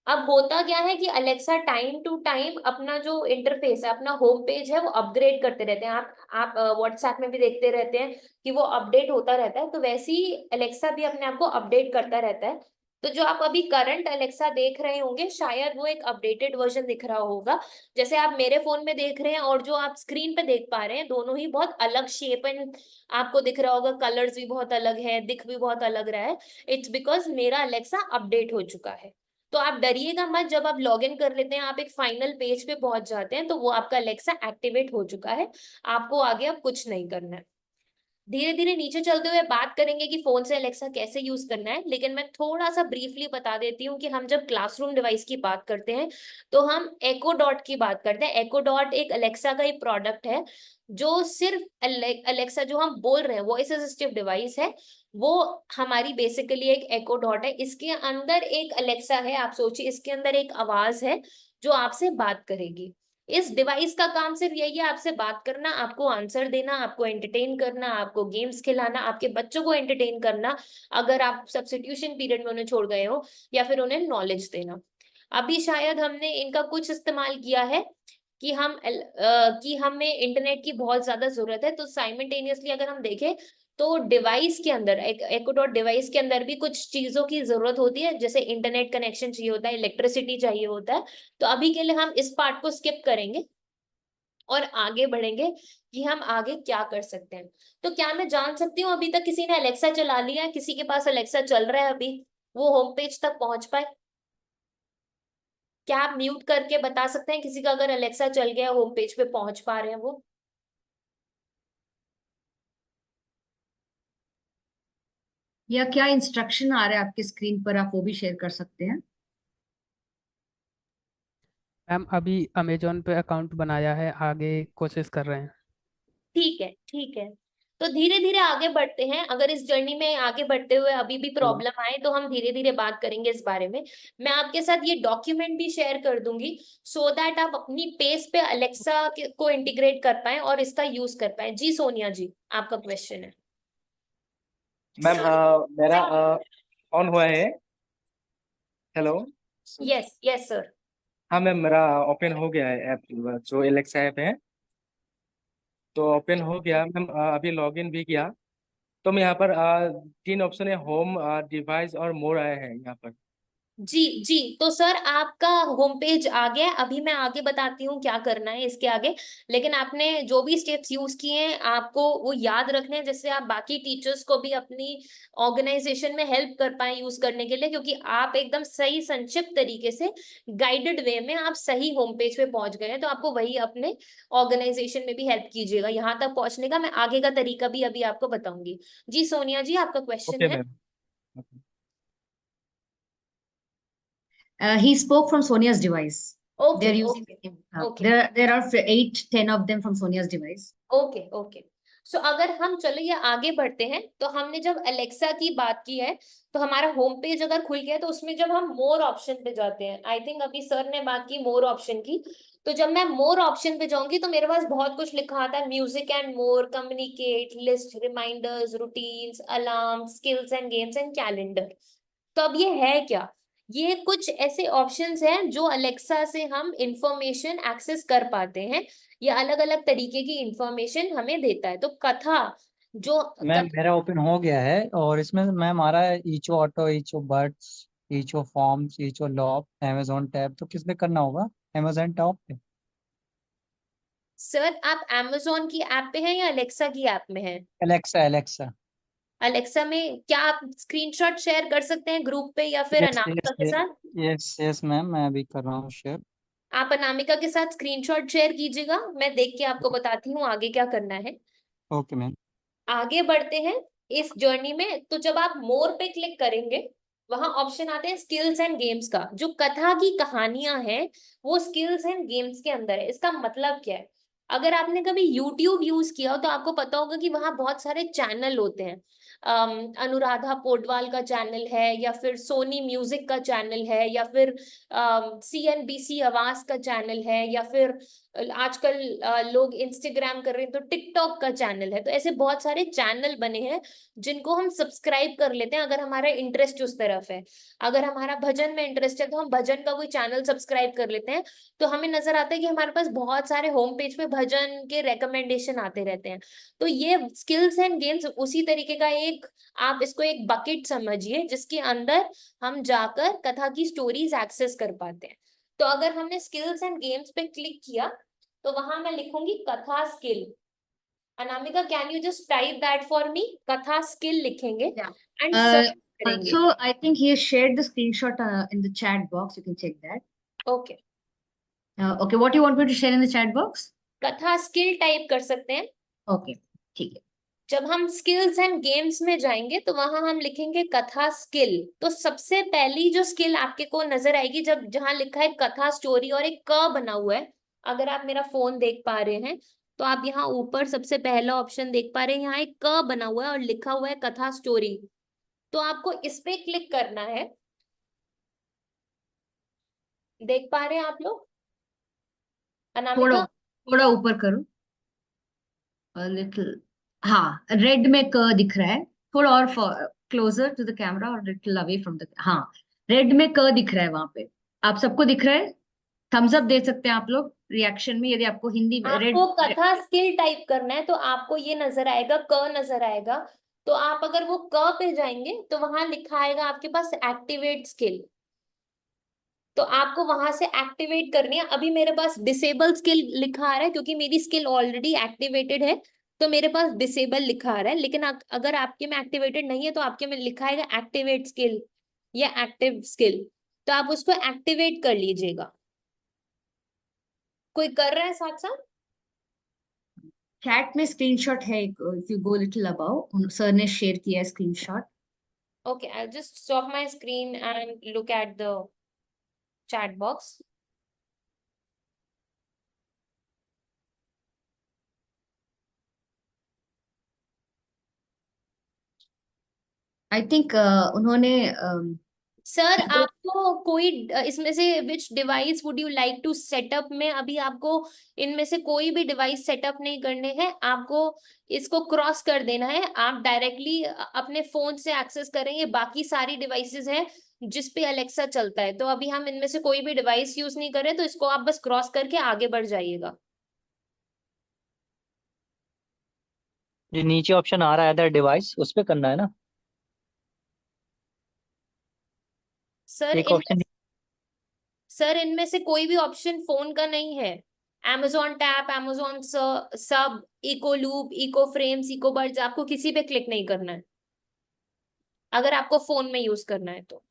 अब होता क्या है कि अलेक्सा टाइम टू टाइम अपना जो इंटरफेस है, अपना होम पेज है, वो अपग्रेड करते रहते हैं। आप व्हाट्सएप में भी देखते रहते हैं कि वो अपडेट होता रहता है। तो वैसे ही अलेक्सा भी अपने आप को अपडेट करता रहता है। तो जो आप अभी करंट अलेक्सा देख रहे होंगे, शायद वो एक अपडेटेड वर्जन दिख रहा होगा। जैसे आप मेरे फोन में देख रहे हैं और जो आप स्क्रीन पे देख पा रहे हैं, दोनों ही बहुत अलग शेप एंड आपको दिख रहा होगा, कलर्स भी बहुत अलग है, दिख भी बहुत अलग रहा है। इट्स बिकॉज मेरा अलेक्सा अपडेट हो चुका है। तो आप डरिएगा मत, जब आप लॉग इन कर लेते हैं, आप एक फाइनल पेज पे पहुंच जाते हैं, तो वो आपका अलेक्सा एक्टिवेट हो चुका है। आपको आगे अब कुछ नहीं करना है। धीरे धीरे नीचे चलते हुए बात करेंगे कि फोन से अलेक्सा कैसे यूज करना है, लेकिन मैं थोड़ा सा ब्रीफली बता देती हूँ कि हम जब क्लासरूम डिवाइस की बात करते हैं तो हम एको डॉट की बात करते हैं। एको डॉट एक अलेक्सा का ही प्रोडक्ट है जो सिर्फ अलेक्सा जो हम बोल रहे हैं वॉइस असिस्टिव डिवाइस है, वो हमारी बेसिकली एक एको डॉट है। इसके अंदर एक अलेक्सा है, आप सोचिए इसके अंदर एक आवाज है जो आपसे बात करेगी। इस डिवाइस का काम सिर्फ यही है आपसे बात करना, आपको आंसर देना, आपको एंटरटेन करना, आपको गेम्स खिलाना, आपके बच्चों को एंटरटेन करना अगर आप सब्स्टिट्यूशन पीरियड में उन्हें छोड़ गए हो, या फिर उन्हें नॉलेज देना। अभी शायद हमने इनका कुछ इस्तेमाल किया है कि हमें इंटरनेट की बहुत ज्यादा जरूरत है, तो साइमल्टेनियसली अगर हम देखें तो डिवाइस के अंदर एको डॉट डिवाइस के अंदर भी कुछ चीजों की जरूरत होती है, जैसे इंटरनेट कनेक्शन चाहिए होता है, इलेक्ट्रिसिटी चाहिए होता है। तो अभी के लिए हम इस पार्ट को स्किप करेंगे और आगे बढ़ेंगे कि हम आगे क्या कर सकते हैं। तो क्या मैं जान सकती हूँ अभी तक किसी ने अलेक्सा चला लिया है, किसी के पास अलेक्सा चल रहा है अभी, वो होम पेज तक पहुंच पाए? क्या आप म्यूट करके बता सकते हैं किसी का अगर अलेक्सा चल गया होम पेज पे पहुंच पा रहे हैं वो? या क्या इंस्ट्रक्शन आ रहा है आपके स्क्रीन पर, आप वो भी शेयर कर सकते हैं। मैम अभी अमेजोन पे अकाउंट बनाया है, आगे कोशिश कर रहे हैं। ठीक है, ठीक है। तो धीरे धीरे आगे बढ़ते हैं। अगर इस जर्नी में आगे बढ़ते हुए अभी भी प्रॉब्लम आए तो हम धीरे धीरे बात करेंगे इस बारे में। मैं आपके साथ ये डॉक्यूमेंट भी शेयर कर दूंगी सो दैट आप अपनी पेज पे अलेक्सा को इंटीग्रेट कर पाए और इसका यूज कर पाए। जी सोनिया जी, आपका क्वेश्चन है। मैम मेरा ऑन हुआ है। हेलो। Yes yes sir. हाँ मैम, मेरा ओपन हो गया है ऐप, जो एलेक्सा ऐप है, तो ओपन हो गया मैम। अभी लॉगिन भी किया, तो मैं यहाँ पर 3 ऑप्शन है, होम, डिवाइस और मोर आया है यहाँ पर। जी जी, तो सर आपका होम पेज आ गया है। अभी मैं आगे बताती हूँ क्या करना है इसके आगे, लेकिन आपने जो भी स्टेप्स यूज किए हैं आपको वो याद रखने हैं, जिससे आप बाकी टीचर्स को भी अपनी ऑर्गेनाइजेशन में हेल्प कर पाए यूज करने के लिए, क्योंकि आप एकदम सही संक्षिप्त तरीके से गाइडेड वे में आप सही होम पेज पे पहुंच गए हैं, तो आपको वही अपने ऑर्गेनाइजेशन में भी हेल्प कीजिएगा यहाँ तक पहुंचने का। मैं आगे का तरीका भी अभी आपको बताऊंगी। जी सोनिया जी, आपका क्वेश्चन ओके है। Ma'am. He spoke from Sonia's device. Okay They're using okay uh, okay there are 8-10 of them from Sonia's device. Okay okay. So अगर हम चलो ये आगे बढ़ते हैं, तो हमने जब अलेक्सा की बात की है तो हमारा होम पेज अगर खुल गया है तो उसमें जब हम मोर ऑप्शन पे जाते हैं, आई थिंक अभी सर ने बात की मोर ऑप्शन की, तो जब मैं मोर ऑप्शन पे जाऊंगी तो मेरे पास बहुत कुछ लिखा आता है, music and more, communicate, list, reminders, routines, alarm, skills and games and calendar. तो अब ये है क्या? ये कुछ ऐसे ऑप्शंस हैं जो अलेक्सा से हम इंफॉर्मेशन एक्सेस कर पाते हैं। ये अलग अलग तरीके की इंफॉर्मेशन हमें देता है। तो कथा जो मैम मेरा ओपन हो गया है, और इसमें मैम आ रहा है Echo Auto, Echo Buds, Echo Frames, Echo Loop, Amazon Tap. तो किस पे करना होगा? अमेजोन टॉप पे? सर आप amazon की ऐप पे हैं या अलेक्सा की ऐप में हैं? Alexa, Alexa. अलेक्सा में क्या आप स्क्रीनशॉट शेयर कर सकते हैं ग्रुप पे या फिर यस अनामिका यस के साथ? यस यस मैम, मैं अभी कर रहा हूँ शेयर। आप अनामिका के साथ स्क्रीनशॉट शेयर कीजिएगा, मैं देख के आपको बताती हूँ आगे क्या करना है। Okay ma'am. आगे बढ़ते हैं इस जर्नी में। तो जब आप मोर पे क्लिक करेंगे वहां ऑप्शन आते हैं स्किल्स एंड गेम्स का। जो कथा की कहानियां हैं वो स्किल्स एंड गेम्स के अंदर है। इसका मतलब क्या है? अगर आपने कभी यूट्यूब यूज किया हो तो आपको पता होगा कि वहां बहुत सारे चैनल होते हैं। अनुराधा पोडवाल का चैनल है, या फिर सोनी म्यूजिक का चैनल है, या फिर CNBC आवाज का चैनल है, या फिर आजकल लोग इंस्टाग्राम कर रहे हैं तो टिकटॉक का चैनल है। तो ऐसे बहुत सारे चैनल बने हैं जिनको हम सब्सक्राइब कर लेते हैं अगर हमारा इंटरेस्ट उस तरफ है। अगर हमारा भजन में इंटरेस्ट है तो हम भजन का कोई चैनल सब्सक्राइब कर लेते हैं। तो हमें नजर आता है कि हमारे पास बहुत सारे होम पेज पे भजन के रेकमेंडेशन आते रहते हैं। तो ये स्किल्स एंड गेम्स उसी तरीके का एक, आप इसको एक बकेट समझिए जिसके अंदर हम जाकर कथा की स्टोरीज एक्सेस कर पाते हैं। तो अगर हमने स्किल्स एंड गेम्स पे क्लिक किया तो वहां मैं लिखूंगी कथा skill. Anamika, can you just type that for me? कथा स्किल लिखेंगे Yeah. एंड सर्च करेंगे। So I think he has shared the screenshot in the chat box. You can check that. Okay, Okay, what do you want me to share in the chat box? कथा skill type कर सकते हैं। Okay, ठीक है। जब हम skills and games में जाएंगे तो वहां हम लिखेंगे कथा स्किल। तो सबसे पहली जो स्किल आपके को नजर आएगी, जब जहां लिखा है कथा स्टोरी और एक क बना हुआ है, अगर आप मेरा फोन देख पा रहे हैं तो आप यहाँ ऊपर सबसे पहला ऑप्शन देख पा रहे हैं, यहाँ एक क बना हुआ है और लिखा हुआ है कथा स्टोरी। तो आपको इस पे क्लिक करना है। देख पा रहे हैं आप लोग? थोड़ा अनामिका? थोड़ा ऊपर करो, लिटिल। हाँ, रेड में क दिख रहा है। थोड़ा और क्लोजर टू द कैमरा और लिटिल अवे फ्रॉम द, हाँ, रेड में क दिख रहा है वहां पे। आप सबको दिख रहा है? थम्स अप दे सकते हैं आप लोग रिएक्शन में, यदि आपको हिंदी में आपको कथा स्किल टाइप करना है तो आपको ये नजर आएगा, क नजर आएगा। तो आप अगर वो क पे जाएंगे तो वहां लिखा आएगा आपके पास एक्टिवेट स्किल। तो आपको वहां से एक्टिवेट करनी है। अभी मेरे पास डिसेबल स्किल लिखा आ रहा है क्योंकि मेरी स्किल ऑलरेडी एक्टिवेटेड है, तो मेरे पास डिसेबल लिखा आ रहा है। लेकिन अगर आपके में एक्टिवेटेड नहीं है तो आपके में लिखा आएगा एक्टिवेट स्किल या एक्टिव स्किल। तो आप उसको एक्टिवेट कर लीजिएगा। कोई कर रहा है साथ साथ? चैट में स्क्रीनशॉट है, if you go little above, sir ने शेयर किया है screenshot. Okay, I'll just stop my screen and look at the chat box. I think उन्होंने सर आपको कोई इसमें से which device would you like to set up में, अभी आपको इनमें से कोई भी डिवाइस सेटअप नहीं करने हैं, आपको इसको क्रॉस कर देना है। आप डायरेक्टली अपने फोन से एक्सेस करेंगे। बाकी सारी डिवाइसेस हैं जिस पे अलेक्सा चलता है, तो अभी हम इनमें से कोई भी डिवाइस यूज नहीं कर रहे, तो इसको आप बस क्रॉस करके आगे बढ़ जाइएगा। ये नीचे ऑप्शन आ रहा है अदर डिवाइस, उस पे करना है ना? सर एक इनमें ऑप्शन सर इनमें से कोई भी ऑप्शन फोन का नहीं है। Amazon Tap, Amazon Sub, Echo Loop, Echo Frames, Echo Buds, आपको किसी पे क्लिक नहीं करना है अगर आपको फोन में यूज करना है तो।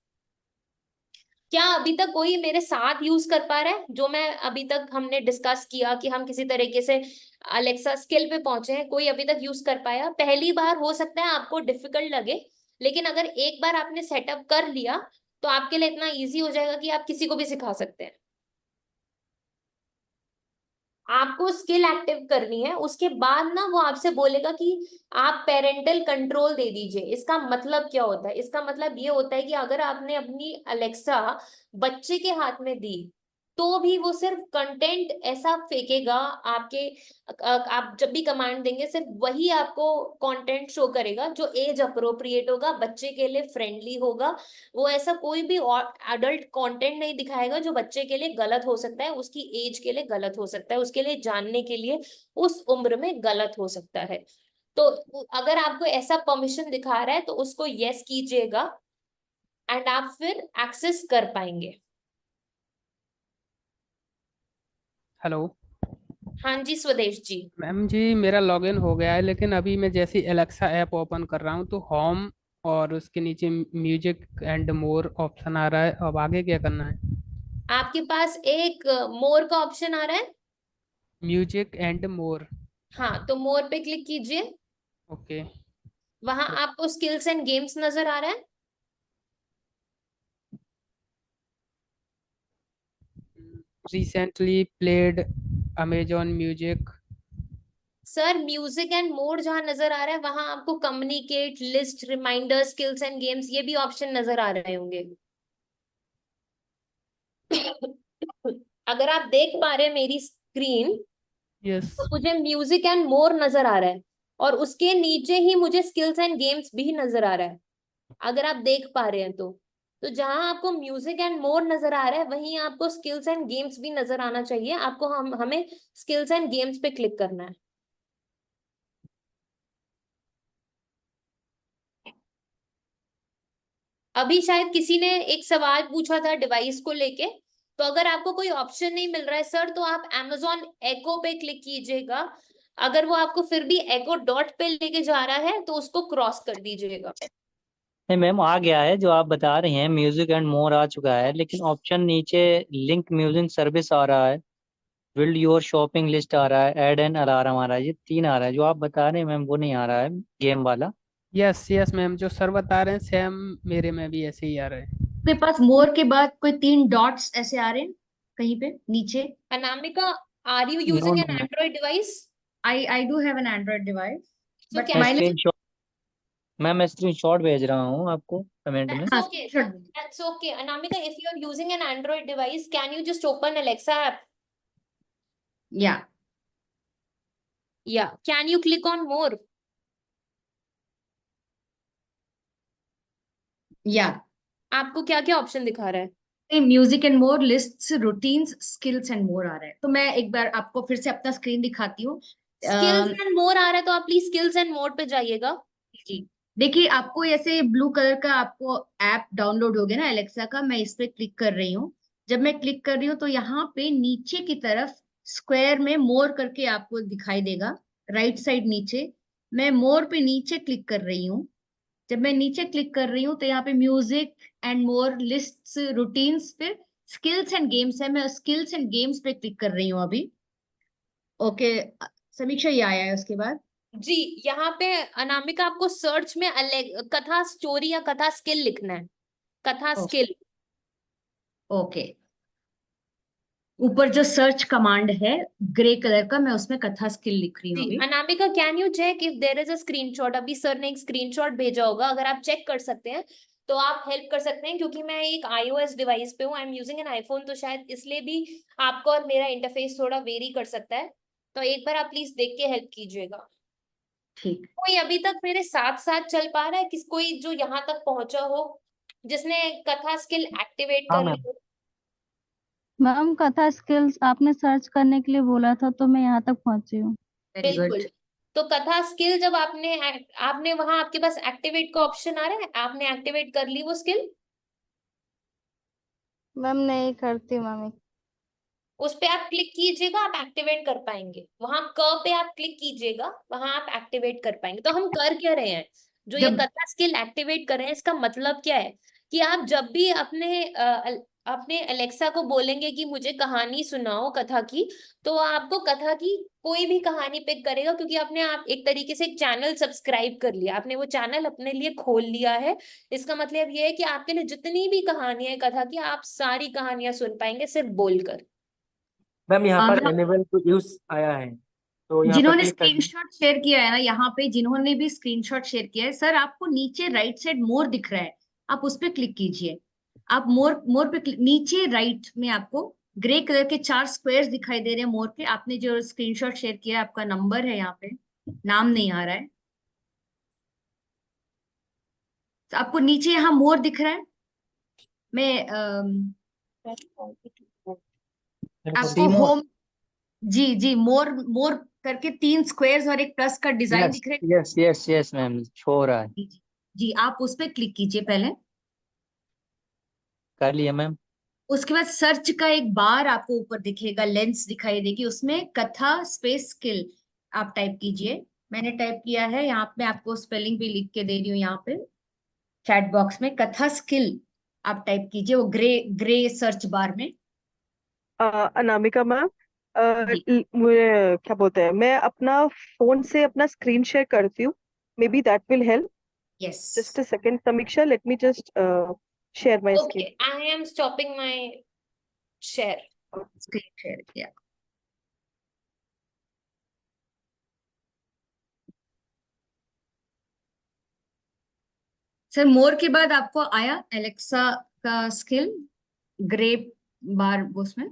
क्या अभी तक कोई मेरे साथ यूज कर पा रहा है जो मैं अभी तक हमने डिस्कस किया कि हम किसी तरीके से अलेक्सा स्किल पे पहुंचे हैं? कोई अभी तक यूज कर पाया? पहली बार हो सकता है आपको डिफिकल्ट लगे, लेकिन अगर एक बार आपने सेटअप कर लिया तो आपके लिए इतना इजी हो जाएगा कि आप किसी को भी सिखा सकते हैं। आपको स्किल एक्टिव करनी है, उसके बाद ना वो आपसे बोलेगा कि आप पेरेंटल कंट्रोल दे दीजिए। इसका मतलब क्या होता है? इसका मतलब ये होता है कि अगर आपने अपनी अलेक्सा बच्चे के हाथ में दी तो भी वो सिर्फ कंटेंट ऐसा फेंकेगा आपके, आप जब भी कमांड देंगे सिर्फ वही आपको कंटेंट शो करेगा जो एज अप्रोप्रिएट होगा, बच्चे के लिए फ्रेंडली होगा। वो ऐसा कोई भी एडल्ट कंटेंट नहीं दिखाएगा जो बच्चे के लिए गलत हो सकता है, उसकी एज के लिए गलत हो सकता है, उसके लिए जानने के लिए उस उम्र में गलत हो सकता है। तो अगर आपको ऐसा परमिशन दिखा रहा है तो उसको यस कीजिएगा एंड आप फिर एक्सेस कर पाएंगे। हेलो हाँ जी स्वदेश जी। मैम जी, मेरा लॉगिन हो गया है, लेकिन अभी मैं जैसे एलेक्सा ऐप ओपन कर रहा हूँ तो होम और उसके नीचे म्यूजिक एंड मोर ऑप्शन आ रहा है। अब आगे क्या करना है? आपके पास एक मोर का ऑप्शन आ रहा है। म्यूजिक एंड मोर। हाँ, तो मोर पे क्लिक कीजिए। ओके। वहां आपको स्किल्स एंड गेम्स नजर आ रहा है। Recently played Amazon music. Sir music and more जहां नजर आ रहा है वहां आपको communicate, list, reminder, skills and games ये भी ऑप्शन नजर आ रहे होंगे। अगर आप देख पा रहे हैं मेरी स्क्रीन यस। तो मुझे म्यूजिक एंड मोर नजर आ रहा है और उसके नीचे ही मुझे स्किल्स एंड गेम्स भी नजर आ रहा है। अगर आप देख पा रहे हैं तो जहां आपको म्यूजिक एंड मोर नजर आ रहा है वहीं आपको स्किल्स एंड गेम्स भी नजर आना चाहिए। आपको हमें स्किल्स एंड गेम्स पे क्लिक करना है। अभी शायद किसी ने एक सवाल पूछा था डिवाइस को लेके, तो अगर आपको कोई ऑप्शन नहीं मिल रहा है सर तो आप Amazon एको पे क्लिक कीजिएगा। अगर वो आपको फिर भी एको डॉट पे लेके जा रहा है तो उसको क्रॉस कर दीजिएगा। नहीं मैम, आ गया है जो आप बता रहे हैं, म्यूजिक एंड मोर आ चुका है, लेकिन ऑप्शन नीचे लिंक म्यूजिक सर्विस आ रहा है। बिल्ड योर शॉपिंग लिस्ट आ रहा है, ऐड एन अलार्म आ रहा है, ये 3 आ रहा है। जो आप बता रहे हैं मैम वो नहीं आ रहा है, गेम वाला। यस यस मैम, जो सर बता रहे हैं सेम मेरे में भी ऐसे ही आ रहे हैं। आपके पास मोर के बाद कोई 3 डॉट्स ऐसे आ रहे हैं कहीं पे नीचे? Anamika, are you no using an no, Android device? I do have an Android device, So but can मैं you mine is स्क्रीनशॉट मैं स्क्रीनशॉट भेज रहा हूँ आपको कमेंट में। That's हाँ okay. screenshot। That's okay. Anamika, if you're using an Android device, can you just open Alexa app? Yeah, Yeah. Can you click on more? yeah. आपको क्या क्या ऑप्शन दिखा रहा है? Music and more, lists, routines, skills and more आ रहा है। तो मैं एक बार आपको फिर से अपना स्क्रीन दिखाती हूँ। स्किल्स एंड मोर आ रहा है तो आप प्लीज स्किल्स एंड मोर पे जाइएगा। जी देखिए, आपको ऐसे ब्लू कलर का आपको ऐप डाउनलोड हो गया ना एलेक्सा का। मैं इस पे क्लिक कर रही हूँ। जब मैं क्लिक कर रही हूँ तो यहाँ पे नीचे की तरफ स्क्वायर में मोर करके आपको दिखाई देगा, राइट साइड नीचे। मैं मोर पे नीचे क्लिक कर रही हूँ। जब मैं नीचे क्लिक कर रही हूँ तो यहाँ पे music and more, lists, routines, फिर स्किल्स एंड गेम्स है। मैं स्किल्स एंड गेम्स पे क्लिक कर रही हूँ अभी। ओके समीक्षा, ये आया है उसके बाद। जी, यहाँ पे अनामिका आपको सर्च में कथा स्टोरी या कथा स्किल लिखना है। कथा स्किल। ओके, ऊपर जो सर्च कमांड है ग्रे कलर का, मैं उसमें कथा स्किल लिख रही हूँ जी, अभी। Anamika, can you check if there is a screenshot? अभी सर ने एक स्क्रीनशॉट भेजा होगा, अगर आप चेक कर सकते हैं तो आप हेल्प कर सकते हैं, क्योंकि मैं एक iOS डिवाइस पे हूँ, I am using an iPhone, तो शायद इसलिए भी आपका और मेरा इंटरफेस थोड़ा वेरी कर सकता है। तो एक बार आप प्लीज देख के हेल्प कीजिएगा। ठीक। कोई अभी तक मेरे साथ साथ चल पा रहा है? किस कोई जो यहाँ तक पहुंचा हो, जिसने कथा स्किल एक्टिवेट हाँ कर ली मैम। हो? मैम कथा स्किल्स आपने सर्च करने के लिए बोला था तो मैं यहाँ तक पहुंची हूँ। Very good. बिल्कुल। तो कथा स्किल जब आपने वहां आपके पास एक्टिवेट का ऑप्शन आ रहा है, आपने एक्टिवेट कर ली वो स्किल? मैम नहीं करती मैम। उस पे आप क्लिक कीजिएगा, आप एक्टिवेट कर पाएंगे। वहां क पे आप क्लिक कीजिएगा, वहां आप एक्टिवेट कर पाएंगे। तो हम कर क्या रहे हैं? जो ये जब कथा स्किल एक्टिवेट कर रहे हैं, इसका मतलब क्या है कि आप जब भी अपने अलेक्सा को बोलेंगे कि मुझे कहानी सुनाओ कथा की, तो आपको कथा की कोई भी कहानी पिक करेगा, क्योंकि आपने आप एक तरीके से एक चैनल सब्सक्राइब कर लिया, आपने वो चैनल अपने लिए खोल लिया है। इसका मतलब ये है कि आपके लिए जितनी भी कहानियां है कथा की, आप सारी कहानियां सुन पाएंगे सिर्फ बोलकर। मैम यहाँ पर मैं एनेबल टू यूज आया है, तो यहाँ पर जिन्होंने क्लिक करना है। स्क्रीनशॉट शेयर किया है ना, यहाँ पे जिन्होंने भी स्क्रीनशॉट शेयर किया है सर, आपको नीचे राइट साइड मोर दिख रहा है, आप उस पर क्लिक कीजिए। आप मोर मोर पे नीचे राइट में आपको ग्रे कलर के 4 स्क्वायर्स दिखाई दे रहे हैं मोर के। आपने जो स्क्रीनशॉट शेयर किया है, आपका नंबर है यहाँ पे, नाम नहीं आ रहा है। तो आपको नीचे यहाँ मोर दिख रहा है। मैं सी आपको मोर। होम, जी जी, मोर मोर करके 3 स्क्वायर्स और एक प्लस का डिजाइन यस दिख रहा yes yes yes ma'am, show रहा है। है। जी जी, आप उस पर क्लिक कीजिए पहले। कर लिया मैम। उसके बाद सर्च का एक बार आपको ऊपर दिखेगा, लेंस दिखाई देगी, उसमें कथा स्पेस स्किल आप टाइप कीजिए। मैंने टाइप किया है, यहाँ पे आपको स्पेलिंग भी लिख के दे रही हूँ। यहाँ पे चैट बॉक्स में कथा स्किल आप टाइप कीजिए, वो ग्रे ग्रे सर्च बार में। अनामिका मैम, जी मुझे क्या बोलते हैं, मैं अपना फोन से अपना स्क्रीन शेयर करती हूँ, maybe that will help. Yes, just a second Samiksha, let me just share my okay, screen. I am stopping my share. Screen share किया। सर मोर के बाद आपको आया एलेक्सा का स्किल ग्रे बार उसमें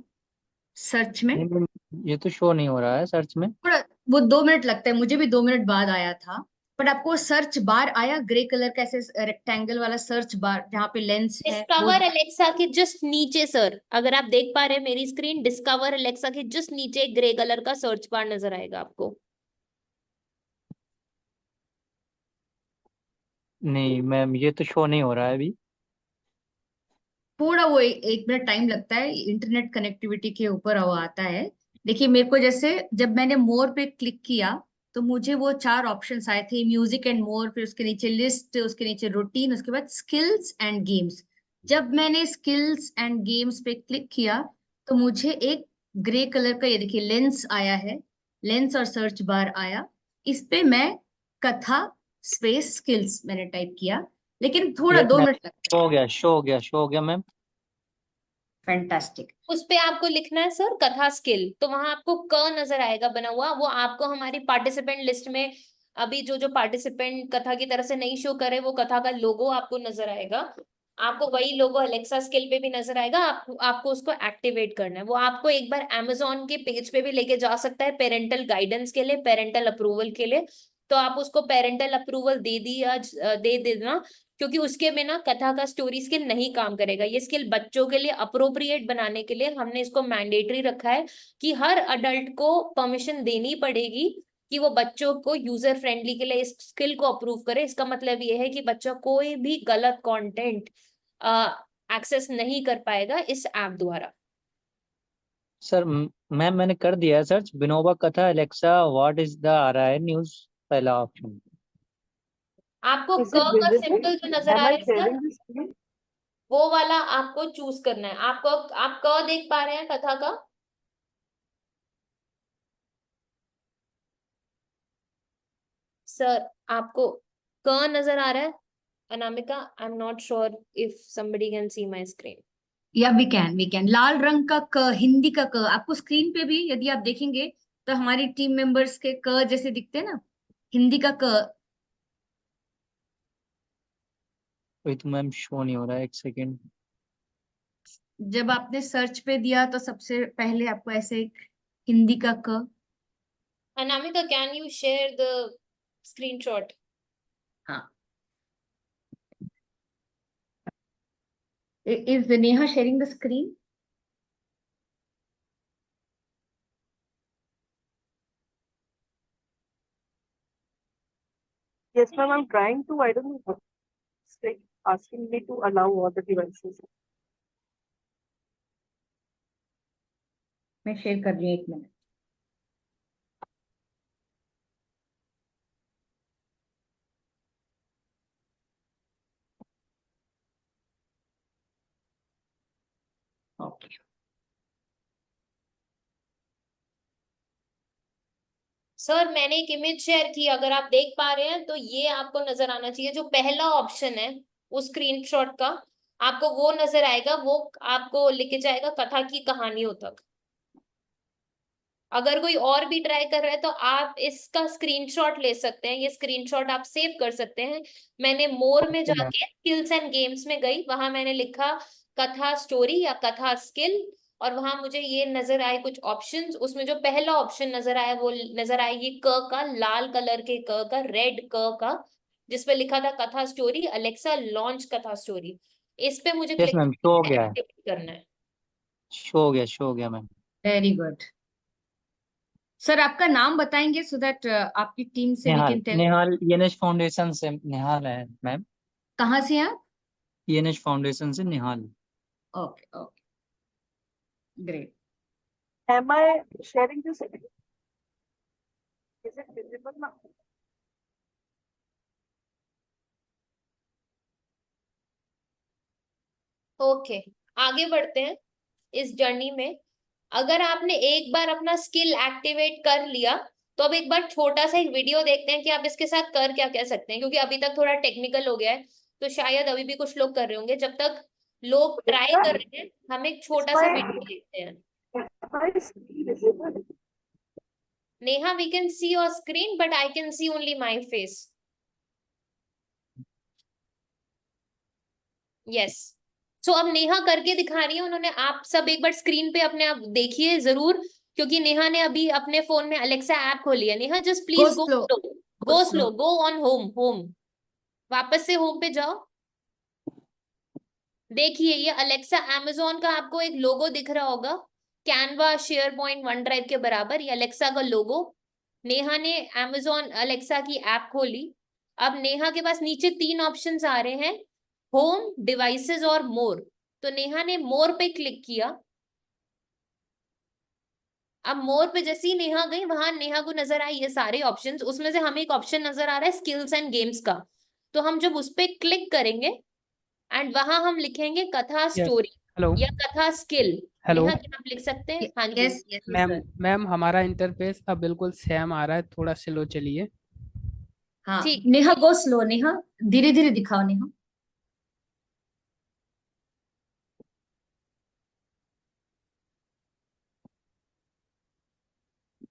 सर्च में। नहीं मैम, ये तो शो नहीं हो रहा है सर्च में। थोड़ा वो 2 मिनट लगता है, मुझे भी 2 मिनट बाद आया था। बट आपको सर्च बार आया ग्रे कलर का, ऐसे रेक्टेंगल वाला सर्च बार जहाँ पे लेंस है वो। डिस्कवर अलेक्सा के जस्ट नीचे सर, अगर आप देख पा रहे हैं मेरी स्क्रीन, डिस्कवर अलेक्सा के जस्ट नीचे एक ग्रे कलर का सर्च बार नजर आएगा आपको। नहीं मैम, ये तो शो नहीं हो रहा है अभी। थोड़ा वो 1 मिनट टाइम लगता है, इंटरनेट कनेक्टिविटी के ऊपर वो आता है। देखिए मेरे को जैसे जब मैंने मोर पे क्लिक किया तो मुझे वो 4 ऑप्शंस आए थे, म्यूजिक एंड मोर, फिर उसके नीचे लिस्ट, उसके नीचे रूटीन, उसके बाद स्किल्स एंड गेम्स। जब मैंने स्किल्स एंड गेम्स पे क्लिक किया तो मुझे एक ग्रे कलर का, ये देखिए लेंस आया है, लेंस और सर्च बार आया, इस पे मैं कथा स्पेस स्किल्स मैंने टाइप किया, लेकिन थोड़ा यस 2 मैम, मिनट लगता शो हो गया, शो हो गया, शो हो गया मैम। है। फैंटास्टिक। उस पे आपको लिखना है सर कथा स्किल, तो वहां आपको क नजर आएगा बना हुआ, वो आपको हमारी पार्टिसिपेंट लिस्ट में अभी जो जो पार्टिसिपेंट कथा की तरफ से नहीं शो करे वो कथा का लोगो आपको नजर आएगा। आपको वही लोगो अलेक्सा स्किल पे भी नजर आएगा, आपको उसको एक्टिवेट करना है। वो आपको एक बार अमेजोन के पेज पे भी लेके जा सकता है पेरेंटल गाइडेंस के लिए, पेरेंटल अप्रूवल के लिए। तो आप उसको पेरेंटल अप्रूवल दे देना, क्योंकि उसके बिना कथा का स्टोरी स्किल नहीं काम करेगा। ये स्किल बच्चों के लिए अप्रोप्रिएट बनाने के लिए हमने इसको मैंडेटरी रखा है कि हर अडल्ट को परमिशन देनी पड़ेगी कि वो बच्चों को यूजर फ्रेंडली के लिए इस स्किल को अप्रूव करे। इसका मतलब ये है कि बच्चा कोई भी गलत कंटेंट एक्सेस नहीं कर पाएगा इस ऐप द्वारा। सर मैम मैंने कर दिया है सर्च, विनोबा कथा एलेक्सा व्हाट इज द आ रहा है न्यूज, पहला ऑप्शन। आपको Is क it का visible? सिंबल जो नजर Am आ I रहा है सर, sharing the screen? वो वाला आपको चूज करना है। आप क देख पा रहे हैं कथा का? सर आपको क नजर आ रहा है? अनामिका, आई am not sure if somebody can see my screen. या वी कैन लाल रंग का क, हिंदी का क आपको स्क्रीन पे भी यदि आप देखेंगे तो हमारी टीम मेंबर्स के क जैसे दिखते हैं ना, हिंदी का क। वही तो मैम शो नहीं हो रहा है, एक सेकेंड। जब आपने सर्च पे दिया तो सबसे पहले आपको ऐसे एक हिंदी का क। Anamika, can you share the screenshot? हाँ, is Neha sharing the screen? Yes, ma'am, I'm trying to. I don't know what it's like asking me to allow all the devices. मैं शेयर कर रही हूँ, 1 मिनट। ओके, सर मैंने एक image share की, अगर आप देख पा रहे हैं तो ये आपको नजर आना चाहिए। जो पहला ऑप्शन है उस स्क्रीनशॉट का, आपको वो नजर आएगा, वो आपको लेके जाएगा कथा की कहानियों तक। अगर कोई और भी ट्राई कर रहा है तो आप इसका स्क्रीनशॉट ले सकते हैं, ये स्क्रीनशॉट आप सेव कर सकते हैं। मैंने मोर में जाके स्किल्स एंड गेम्स में गई, वहां मैंने लिखा कथा स्टोरी या कथा स्किल, और वहां मुझे ये नजर आए कुछ ऑप्शंस। उसमें जो पहला ऑप्शन नजर आया वो नजर आया ये क का, लाल कलर के क का, रेड क का, जिसपे लिखा था कथा स्टोरी, अलेक्सा लॉन्च कथा स्टोरी। इस पे मुझे यस क्लिक मैम, शो हो गया है, करना है। शो हो गया, शो हो गया मैम। Very good. सर आपका नाम बताएंगे सो दैट आपकी टीम से we Nehal, can tell. Nehal ENH foundation से नेहाल है मैम। कहाँ से हैं आप? ईएनएच फाउंडेशन से Nehal. Okay okay, great. Am I sharing the screen? Is it visible now? Okay, आगे बढ़ते हैं इस जर्नी में। अगर आपने एक बार अपना स्किल एक्टिवेट कर लिया तो अब एक बार छोटा सा एक वीडियो देखते हैं कि आप इसके साथ कर क्या कह सकते हैं, क्योंकि अभी तक थोड़ा टेक्निकल हो गया है तो शायद अभी भी कुछ लोग कर रहे होंगे। जब तक लोग ट्राई कर रहे हैं हम एक छोटा सा वीडियो देखते हैं। My screen visible. Neha, we can see your screen but I can see only my face. Yes, so अब नेहा करके दिखा रही है उन्होंने। आप सब एक बार स्क्रीन पे अपने आप देखिए जरूर, क्योंकि नेहा ने अभी अपने फोन में अलेक्सा ऐप खोली है। Neha just please go slow, slow, go slow, go on home, वापस से होम पे जाओ। देखिए ये अलेक्सा अमेजोन का आपको एक लोगो दिख रहा होगा, Canva, share point, one drive के बराबर, ये अलेक्सा का लोगो। नेहा ने अमेजोन अलेक्सा की ऐप खोली। अब नेहा के पास नीचे 3 ऑप्शंस आ रहे हैं, होम, डिवाइसेस और मोर। तो नेहा ने मोर पे क्लिक किया। अब मोर पे जैसे ही नेहा गई वहां नेहा को नजर आई ये सारे ऑप्शंस, उसमें से हमें एक ऑप्शन नजर आ रहा है स्किल्स एंड गेम्स का। तो हम जब उस पे क्लिक करेंगे एंड वहां हम लिखेंगे कथा यस, स्टोरी। हेलो या कथा स्किल? हेलो नेहा क्या आप लिख सकते हैं? हाँ जी। Yes, yes, ma'am sir. Ma'am हमारा इंटरफेस अब बिल्कुल सेम आ रहा है, थोड़ा स्लो चलिए। हाँ, ठीक नेहा गो स्लो, नेहा धीरे धीरे दिखाओ नेहा।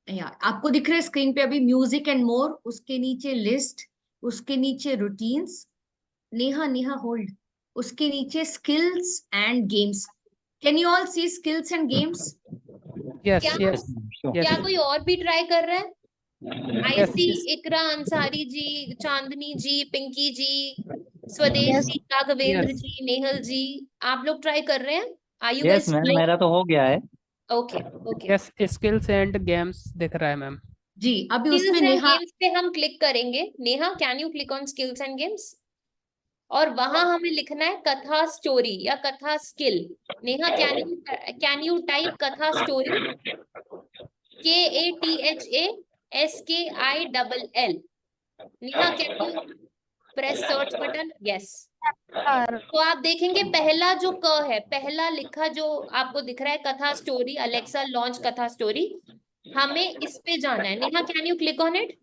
या आपको दिख रहा है स्क्रीन पे अभी म्यूजिक एंड मोर, उसके नीचे लिस्ट, उसके नीचे रूटीन्स, नेहा नेहा होल्ड, उसके नीचे skills and games. Can you all see skills and games? Yes क्या यस क्या यस कोई और भी ट्राई कर रहा है? I yes see Iqra Ansari ji, Chandni ji, Pinky ji, Swadesh yes ji, Raghavendra yes ji, Nehal ji, आप लोग ट्राई कर रहे हैं? Are you yes guys ma'am, trying? मेरा तो हो गया है। Okay okay. Yes skills and games दिख रहा है मैम। जी, अभी उसमें स्किल्स एंड नेहा, गेम्स पे हम क्लिक करेंगे। Neha can you click on skills and games? और वहां हमें लिखना है कथा स्टोरी या Katha skill. Neha can you type Katha story? KATHASKILL। Neha can you press search button? Yes. तो आप देखेंगे पहला जो क है, पहला लिखा जो आपको दिख रहा है कथा स्टोरी, अलेक्सा लॉन्च कथा स्टोरी, हमें इस पे जाना है। Neha can you click on it?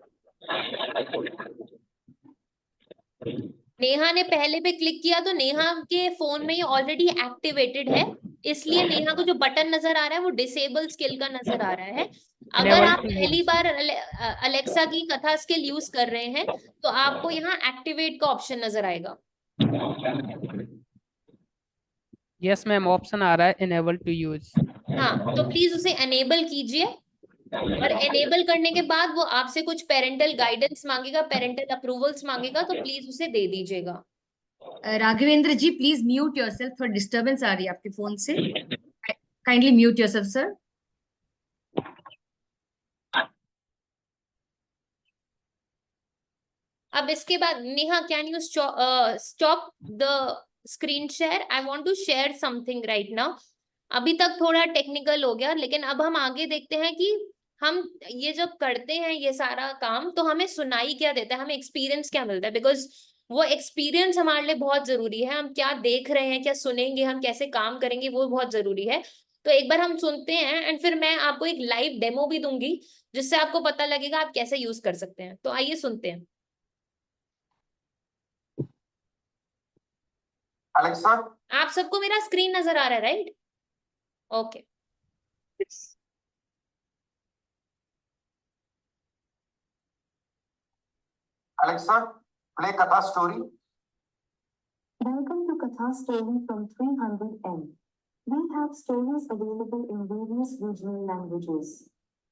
Neha ने पहले पे क्लिक किया तो नेहा के फोन में ये ऑलरेडी एक्टिवेटेड है, इसलिए नेहा को जो बटन नजर आ रहा है वो डिसेबल स्किल का नजर आ रहा है। अगर इनेबल आप टू पहली यूज। बार अलेक्सा की कथा स्किल यूज कर रहे हैं तो आपको यहाँ एक्टिवेट का ऑप्शन नजर आएगा। यस मैम ऑप्शन आ रहा है इनेबल टू यूज। हाँ, तो प्लीज उसे एनेबल कीजिए, और एनेबल करने के बाद वो आपसे कुछ पेरेंटल गाइडेंस मांगेगा, पेरेंटल अप्रूवल्स मांगेगा, तो प्लीज उसे दे दीजिएगा। Raghavendra ji please mute yourself, थोड़ा डिस्टरबेंस आ रही है आपके फोन से। Kindly mute yourself sir. अब इसके बाद Neha can you stop the screen share? I want to share something right now. अभी तक थोड़ा टेक्निकल हो गया, लेकिन अब हम आगे देखते हैं कि हम ये जब करते हैं ये सारा काम तो हमें सुनाई क्या देता है, हमें एक्सपीरियंस क्या मिलता है, बिकॉज वो एक्सपीरियंस हमारे लिए बहुत जरूरी है। हम क्या देख रहे हैं, क्या सुनेंगे, हम कैसे काम करेंगे, वो बहुत जरूरी है। तो एक बार हम सुनते हैं एंड फिर मैं आपको एक लाइव डेमो भी दूंगी जिससे आपको पता लगेगा आप कैसे यूज कर सकते हैं। तो आइए सुनते हैं। Alexa, आप सबको मेरा स्क्रीन नजर आ रहा है, right? Okay. Alexa, play Katha story. Welcome to Katha Story from 300M. We have stories available in various regional languages.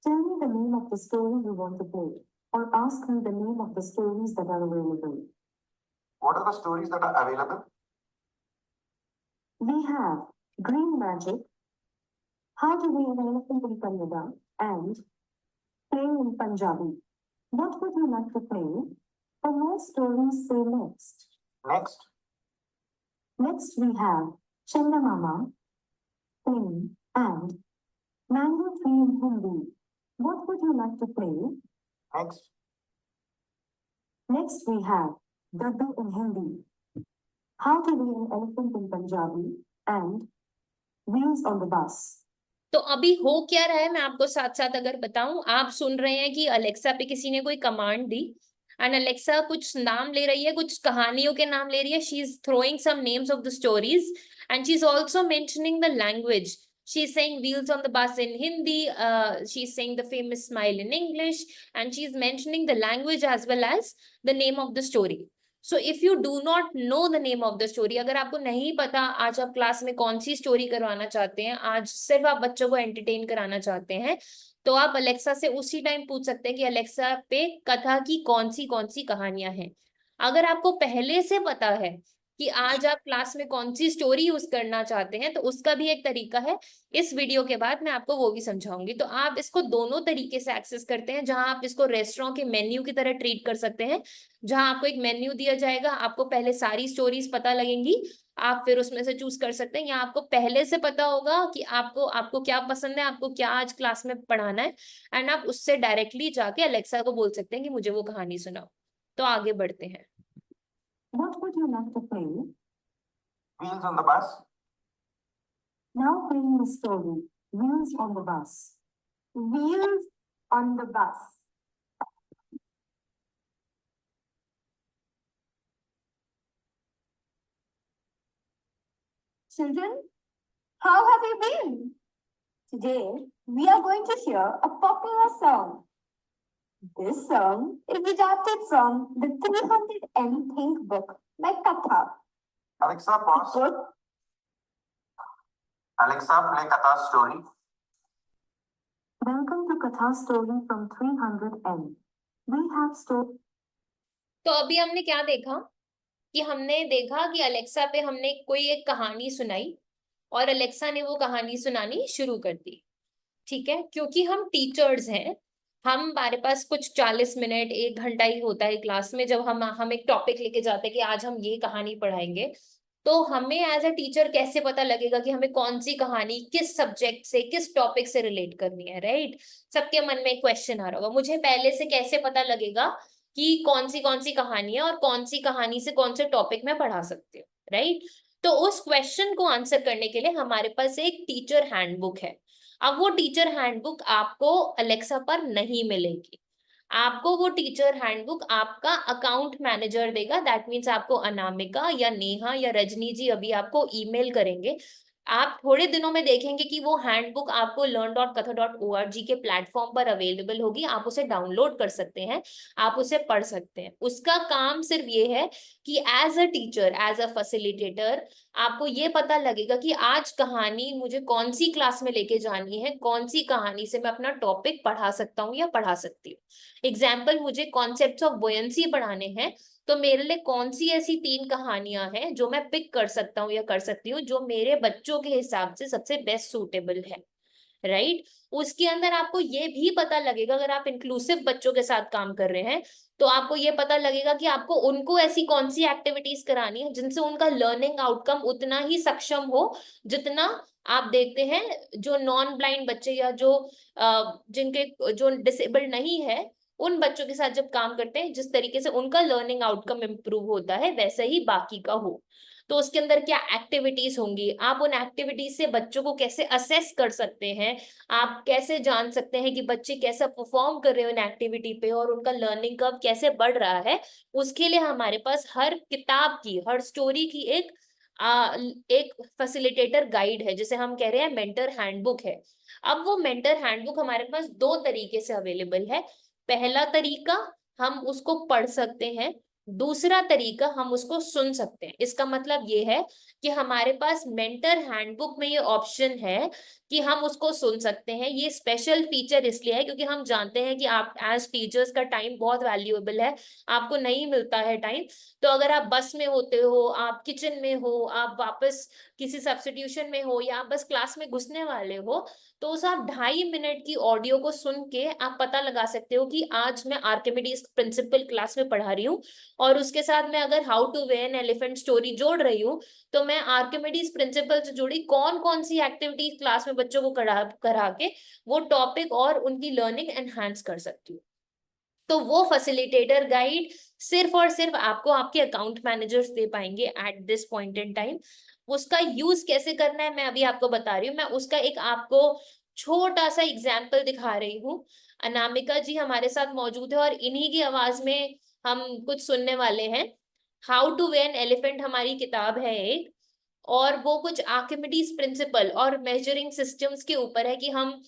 Tell me the name of the story you want to play, or ask me the name of the stories that are available. What are the stories that are available? We have Green Magic, How to Be an Elephant in Kannada, and Playing in Punjabi. What would you like to play? For more stories, say next. Next. Next we have Chandamama, Playing, and Mango Tree in Hindi. What would you like to play? Next. Next we have Daddu in Hindi, How to Be an Elephant in Punjabi, and Wheels on the Bus. तो अभी हो क्या रहा है मैं आपको साथ साथ अगर बताऊं, आप सुन रहे हैं कि अलेक्सा पे किसी ने कोई कमांड दी एंड अलेक्सा कुछ नाम ले रही है, कुछ कहानियों के नाम ले रही है। She is throwing some names of the stories and she is also mentioning the language. She is saying wheels on the bus in Hindi, she is saying the famous smile in English, and she is mentioning the language as well as the name of the story. So if you do not know the name of the story, अगर आपको नहीं पता आज आप class में कौन सी story करवाना चाहते हैं, आज सिर्फ आप बच्चों को एंटरटेन कराना चाहते हैं, तो आप अलेक्सा से उसी टाइम पूछ सकते हैं कि अलेक्सा पे कथा की कौन सी कहानियां हैं। अगर आपको पहले से पता है कि आज आप क्लास में कौन सी स्टोरी यूज करना चाहते हैं तो उसका भी एक तरीका है। इस वीडियो के बाद मैं आपको वो भी समझाऊंगी। तो आप इसको दोनों तरीके से एक्सेस करते हैं, जहां आप इसको रेस्टोरेंट के मेन्यू की तरह ट्रीट कर सकते हैं, जहां आपको एक मेन्यू दिया जाएगा, आपको पहले सारी स्टोरीज पता लगेंगी, आप फिर उसमें से चूज कर सकते हैं। या आपको पहले से पता होगा कि आपको क्या पसंद है, आपको क्या आज क्लास में पढ़ाना है, एंड आप उससे डायरेक्टली जाके अलेक्सा को बोल सकते हैं कि मुझे वो कहानी सुनाओ। तो आगे बढ़ते हैं। What would you like to play? Wheels on the bus. Now playing the story, Wheels on the Bus. Wheels on the bus. Children, how have you been? Today, we are going to hear a popular song. This song is adapted from the 300M Think book by Katha. Alexa, pause. Alexa, play Katha's story. Welcome to Katha Story from 300M. We have story. तो अभी हमने क्या देखा कि हमने देखा कि Alexa पे हमने कोई एक कहानी सुनाई और अलेक्सा ने वो कहानी सुनानी शुरू कर दी। ठीक है, क्योंकि हम टीचर्स हैं, हमारे पास कुछ 40 मिनट 1 घंटा ही होता है क्लास में। जब हम एक टॉपिक लेके जाते हैं कि आज हम ये कहानी पढ़ाएंगे, तो हमें एज अ टीचर कैसे पता लगेगा कि हमें कौन सी कहानी किस सब्जेक्ट से किस टॉपिक से रिलेट करनी है, राइट? सबके मन में एक क्वेश्चन आ रहा होगा, मुझे पहले से कैसे पता लगेगा कि कौन सी कहानी है और कौन सी कहानी से कौन से टॉपिक में पढ़ा सकते हो, राइट? तो उस क्वेश्चन को आंसर करने के लिए हमारे पास एक टीचर हैंडबुक है। अब वो टीचर हैंडबुक आपको अलेक्सा पर नहीं मिलेगी, आपको वो टीचर हैंडबुक आपका अकाउंट मैनेजर देगा। दैट मीन्स आपको अनामिका या नेहा या रजनी जी अभी आपको ईमेल करेंगे। आप थोड़े दिनों में देखेंगे कि वो हैंडबुक आपको learn.katha.org के प्लेटफॉर्म पर अवेलेबल होगी। आप उसे डाउनलोड कर सकते हैं, आप उसे पढ़ सकते हैं। उसका काम सिर्फ ये है कि as a teacher, as a facilitator, आपको ये पता लगेगा कि आज कहानी मुझे कौन सी क्लास में लेके जानी है, कौन सी कहानी से मैं अपना टॉपिक पढ़ा सकता हूँ या पढ़ा सकती हूँ। एग्जाम्पल, मुझे कॉन्सेप्ट्स ऑफ बुयंसी पढ़ाने हैं, तो मेरे लिए कौन सी ऐसी 3 कहानियां हैं जो मैं पिक कर सकता हूँ या कर सकती हूँ, जो मेरे बच्चों के हिसाब से सबसे बेस्ट सूटेबल है, राइट? उसके अंदर आपको ये भी पता लगेगा, अगर आप इंक्लूसिव बच्चों के साथ काम कर रहे हैं तो आपको ये पता लगेगा कि आपको उनको ऐसी कौन सी एक्टिविटीज करानी है जिनसे उनका लर्निंग आउटकम उतना ही सक्षम हो जितना आप देखते हैं जो नॉन ब्लाइंड बच्चे या जो डिसेबल्ड नहीं है, उन बच्चों के साथ जब काम करते हैं, जिस तरीके से उनका लर्निंग आउटकम इम्प्रूव होता है वैसे ही बाकी का हो। तो उसके अंदर क्या एक्टिविटीज होंगी, आप उन एक्टिविटीज से बच्चों को कैसे असेस कर सकते हैं, आप कैसे जान सकते हैं कि बच्चे कैसा परफॉर्म कर रहे हैं उन एक्टिविटी पे और उनका लर्निंग कर्व कैसे बढ़ रहा है। उसके लिए हमारे पास हर किताब की, हर स्टोरी की एक फैसिलिटेटर गाइड है, जिसे हम कह रहे हैं मेंटर हैंडबुक है। अब वो मेंटर हैंडबुक हमारे पास 2 तरीके से अवेलेबल है। पहला तरीका, हम उसको पढ़ सकते हैं, दूसरा तरीका हम उसको सुन सकते हैं। इसका मतलब ये है कि हमारे पास मेंटर हैंडबुक में ये ऑप्शन है कि हम उसको सुन सकते हैं। ये स्पेशल फीचर इसलिए है क्योंकि हम जानते हैं कि आप एज टीचर्स का टाइम बहुत वैल्यूएबल है, आपको नहीं मिलता है टाइम। तो अगर आप बस में होते हो, आप किचन में हो, आप वापस किसी सब्स्टिट्यूशन में हो या आप बस क्लास में घुसने वाले हो, तो उस आप 2.5 मिनट की ऑडियो को सुन के आप पता लगा सकते हो कि आज मैं आर्किमिडीज प्रिंसिपल क्लास में पढ़ा रही हूँ और उसके साथ मैं अगर how to weigh an elephant story जोड़ रही हूँ, तो मैं आर्किमिडीज प्रिंसिपल से जुड़ी कौन कौन सी एक्टिविटी क्लास में बच्चों को करा के वो टॉपिक और उनकी लर्निंग एनहांस कर सकती हूँ। तो वो फैसिलिटेटर गाइड सिर्फ और सिर्फ आपको आपके अकाउंट मैनेजर्स दे पाएंगे at this point in time. उसका यूज कैसे करना है मैं अभी आपको बता रही हूँ। मैं उसका एक आपको छोटा सा एग्जाम्पल दिखा रही हूँ। अनामिका जी हमारे साथ मौजूद है और इन्हीं की आवाज में हम कुछ सुनने वाले हैं। How to weigh an elephant हमारी किताब है एक, और वो कुछ आर्किमिडीज प्रिंसिपल और मेजरिंग सिस्टम्स के ऊपर है कि हम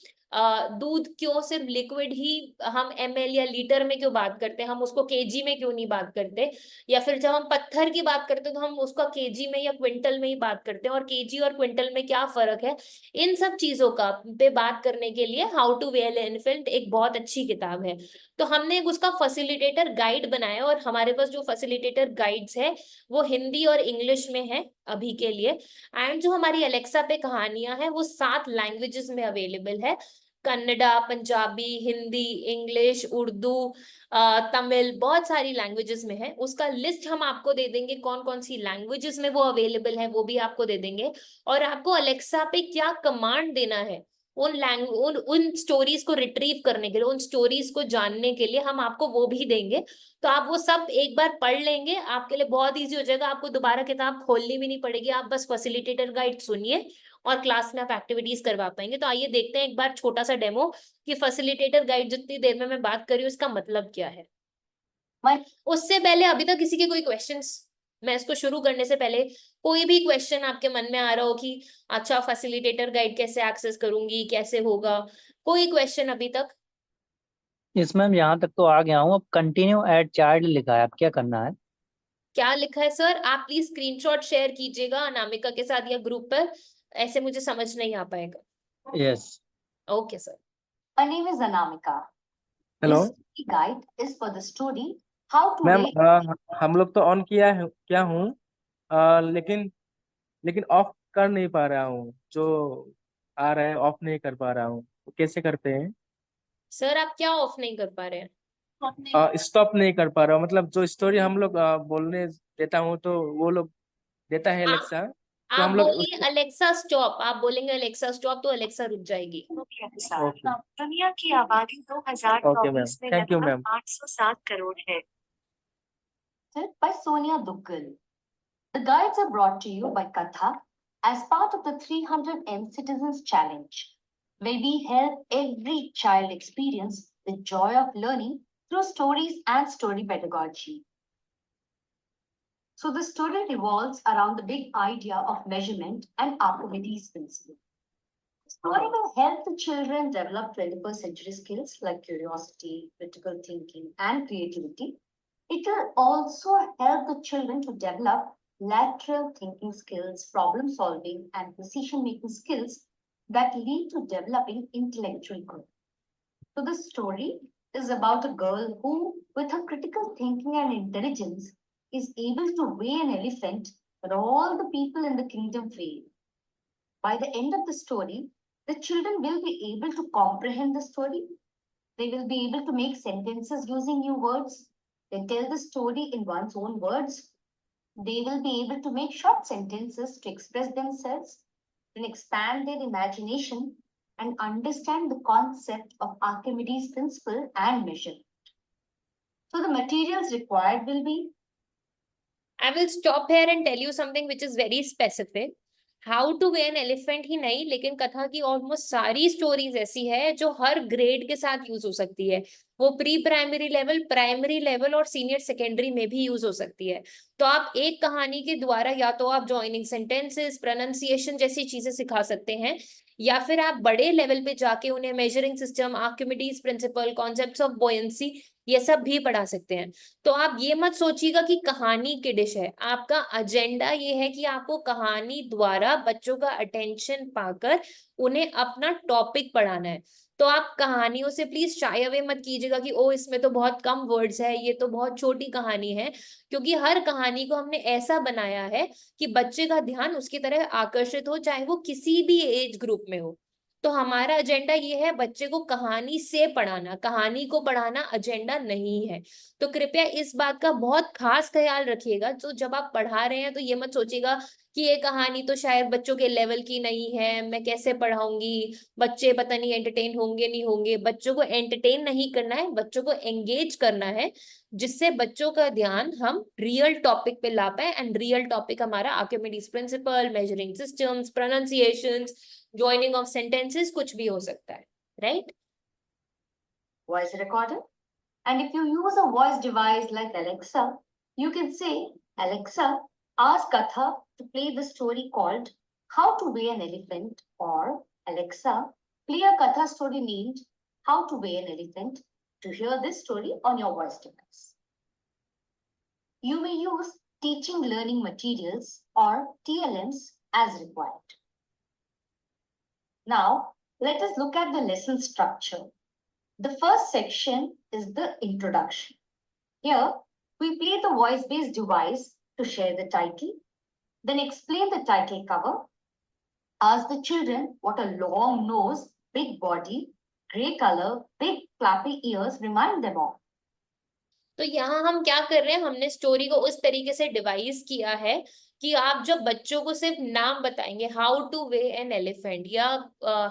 दूध क्यों सिर्फ लिक्विड ही हम ml या लीटर में क्यों बात करते हैं, हम उसको केजी में क्यों नहीं बात करते, या फिर जब हम पत्थर की बात करते हैं तो हम उसका केजी में या क्विंटल में ही बात करते हैं, और केजी और क्विंटल में क्या फर्क है। इन सब चीजों का पे बात करने के लिए हाउ टू वेल एलिफेंट एक बहुत अच्छी किताब है। तो हमने उसका फैसिलिटेटर गाइड बनाया और हमारे पास जो फैसिलिटेटर गाइड्स है वो हिंदी और इंग्लिश में है अभी के लिए। एंड जो हमारी अलेक्सा पे कहानियां हैं वो 7 लैंग्वेजेस में अवेलेबल है, कन्नड़ा, पंजाबी, हिंदी, इंग्लिश, उर्दू, तमिल, बहुत सारी लैंग्वेजेस में है। उसका लिस्ट हम आपको दे देंगे, कौन कौन सी लैंग्वेजेस में वो अवेलेबल है वो भी आपको दे देंगे, और आपको अलेक्सा पे क्या कमांड देना है उन स्टोरीज को रिट्रीव करने के लिए, उन स्टोरीज को जानने के लिए हम आपको वो भी देंगे। तो आप वो सब एक बार पढ़ लेंगे, आपके लिए बहुत इजी हो जाएगा, आपको दोबारा किताब खोलनी भी नहीं पड़ेगी। आप बस फैसिलिटेटर गाइड सुनिए और क्लास में आप एक्टिविटीज करवा पाएंगे। तो आइए देखते हैं एक बार छोटा सा डेमो कि फैसिलिटेटर गाइड जितनी देर में मैं बात कर रही हूँ इसका मतलब क्या है। उससे पहले अभी तक किसी के कोई क्वेश्चंस, मैं इसको शुरू करने से पहले कोई भी क्वेश्चन आपके मन में आ रहा हो कि अच्छा फैसिलिटेटर गाइड कैसे एक्सेस करूंगी, कैसे होगा, कोई क्वेश्चन अभी तक? इसमें यहाँ तक तो आ गया हूँ। अब कंटिन्यू एट चाइल्ड लिखा है, अब क्या करना है? क्या लिखा है सर? आप प्लीज स्क्रीनशॉट शेयर कीजिएगा अनामिका के साथ या ग्रुप पर, ऐसे मुझे समझ नहीं आ पाएगा। Yes. Okay sir. My name is Anamika. Hello This story guide is for the story how to ma'am, weigh. हम लोग तो ऑन क्या हूँ, लेकिन ऑफ कर नहीं पा रहा हूँ। जो आ रहा है ऑफ नहीं कर पा रहा हूँ, तो कैसे करते हैं? सर आप क्या ऑफ नहीं कर पा रहे हैं? स्टॉप नहीं कर पा रहा हूँ, मतलब जो स्टोरी हम लोग बोलने देता हूँ तो वो लोग देता है आप एलेक्सा, तो आप हम लोग बोलिए अलेक्सा स्टॉप, आप बोलेंगे अलेक्सा स्टॉप तो अलेक्सा रुक जाएगी। ओके दुनिया की आबादी ओके मैम, 2024 में थैंक यू लगभग मैम। 807 करोड़ है। By Sonia Duggal. The guides are brought to you by Katha as part of the 300M Citizens Challenge, where we help every child experience the joy of learning through stories and story pedagogy. So the story revolves around the big idea of measurement and Archimedes' principle. The story will help the children develop 21st century skills like curiosity, critical thinking, and creativity. It will also help the children to develop lateral thinking skills, problem solving, and decision making skills that lead to developing intellectual growth. So the story is about a girl who, with her critical thinking and intelligence, is able to weigh an elephant, but all the people in the kingdom fail. By the end of the story, the children will be able to comprehend the story. They will be able to make sentences using new words. They tell the story in one's own words. They will be able to make short sentences to express themselves and expand their imagination and understand the concept of Archimedes' principle and measurement. So the materials required will be. I will stop here and tell you something which is very specific. How to weigh an elephant ही नहीं, लेकिन कथा की almost सारी stories ऐसी है जो हर grade के साथ यूज हो सकती है। वो pre primary level, primary level और सीनियर सेकेंडरी में भी यूज हो सकती है। तो आप एक कहानी के द्वारा या तो आप जॉइनिंग सेंटेंसेस, प्रोनाउंसिएशन जैसी चीजें सिखा सकते हैं, या फिर आप बड़े लेवल पे जाके उन्हें measuring system, Archimedes principle, concepts of बोयंसी, ये सब भी पढ़ा सकते हैं। तो आप ये मत सोचिएगा कि कहानी की डिश है, आपका एजेंडा ये है कि आपको कहानी द्वारा बच्चों का अटेंशन पाकर उन्हें अपना टॉपिक पढ़ाना है। तो आप कहानियों से प्लीज शाय अवे मत कीजिएगा कि ओ इसमें तो बहुत कम वर्ड्स है, ये तो बहुत छोटी कहानी है, क्योंकि हर कहानी को हमने ऐसा बनाया है कि बच्चे का ध्यान उसकी तरह आकर्षित हो, चाहे वो किसी भी एज ग्रुप में हो। तो हमारा एजेंडा ये है बच्चे को कहानी से पढ़ाना, कहानी को पढ़ाना एजेंडा नहीं है। तो कृपया इस बात का बहुत खास ख्याल रखिएगा। तो जब आप पढ़ा रहे हैं तो ये मत सोचिएगा कि ये कहानी तो शायद बच्चों के लेवल की नहीं है, मैं कैसे पढ़ाऊंगी, बच्चे पता नहीं एंटरटेन होंगे नहीं होंगे। बच्चों को एंटरटेन नहीं करना है, बच्चों को एंगेज करना है, जिससे बच्चों का ध्यान हम रियल टॉपिक पे ला पाए। एंड रियल टॉपिक हमारा Archimedes principal, measuring systems, pronunciations, joining of sentences, कुछ भी हो सकता है, right? Voice recorder. And if you use a voice device like Alexa, you can say, Alexa, ask Katha to play the story called How to Weigh an Elephant, or Alexa, play a Katha story named How to Weigh an Elephant to hear this story on your voice device. You may use teaching learning materials or TLMs as required. Now, let us look at the lesson structure. The first section is the introduction. Here, we play the voice-based device to share the title, then explain the title cover, ask the children what a long nose, big body, grey color, big flappy ears remind them of. तो यहाँ हम क्या कर रहे हैं, हमने story को उस तरीके से डिवाइस किया है कि आप जब बच्चों को सिर्फ नाम बताएंगे, how to weigh an elephant या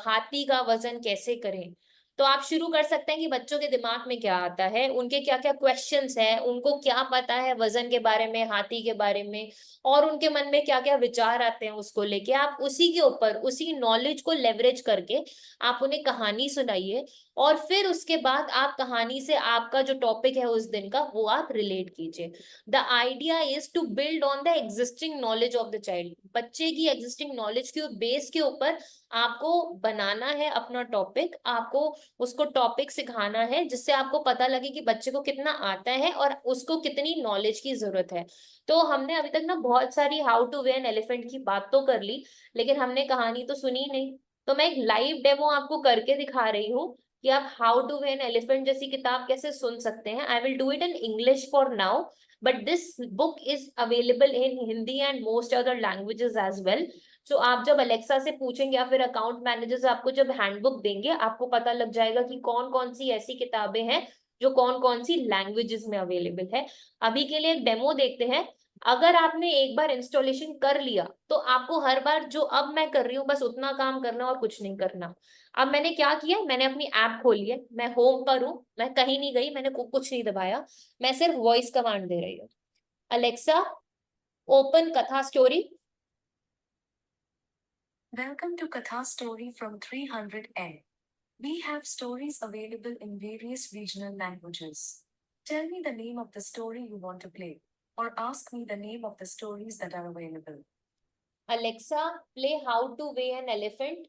हाथी का वजन कैसे करें, तो आप शुरू कर सकते हैं कि बच्चों के दिमाग में क्या आता है, उनके क्या क्या क्वेश्चंस है, उनको क्या पता है वजन के बारे में, हाथी के बारे में, और उनके मन में क्या क्या विचार आते हैं उसको लेके। आप उसी के ऊपर, उसी नॉलेज को लेवरेज करके आप उन्हें कहानी सुनाइए, और फिर उसके बाद आप कहानी से आपका जो टॉपिक है उस दिन का वो आप रिलेट कीजिए। The idea is to build on the existing knowledge of the child. बच्चे की एग्जिस्टिंग नॉलेज के बेस के ऊपर आपको बनाना है अपना टॉपिक, आपको उसको टॉपिक सिखाना है जिससे आपको पता लगे कि बच्चे को कितना आता है और उसको कितनी नॉलेज की जरूरत है। तो हमने अभी तक ना बहुत सारी how to weigh an elephant की बात तो कर ली, लेकिन हमने कहानी तो सुनी नहीं। तो मैं एक लाइव डेमो आपको करके दिखा रही हूँ कि आप how to weigh an elephant जैसी किताब कैसे सुन सकते हैं। I will do it in English for now, but this book is available in Hindi and most other languages as well. So आप जब अलेक्सा से पूछेंगे या फिर अकाउंट मैनेजर्स आपको जब हैंडबुक देंगे, आपको पता लग जाएगा कि कौन कौन सी ऐसी किताबें हैं जो कौन कौन सी लैंग्वेजेस में अवेलेबल है। अभी के लिए एक डेमो देखते हैं। अगर आपने एक बार इंस्टॉलेशन कर लिया तो आपको हर बार जो अब मैं कर रही हूँ बस उतना काम करना और कुछ नहीं करना। अब मैंने क्या किया, मैंने अपनी ऐप खोली है, मैं होम पर हूँ, मैं कहीं नहीं गई, मैंने कुछ नहीं दबाया, मैं सिर्फ वॉइस कमांड दे रही हूँ। अलेक्सा ओपन कथा story. Welcome to Katha Story from 300N. We have stories available in various regional languages. Tell me the name of the story you want to play, or ask me the name of the stories that are available. Alexa, play How to Weigh an Elephant.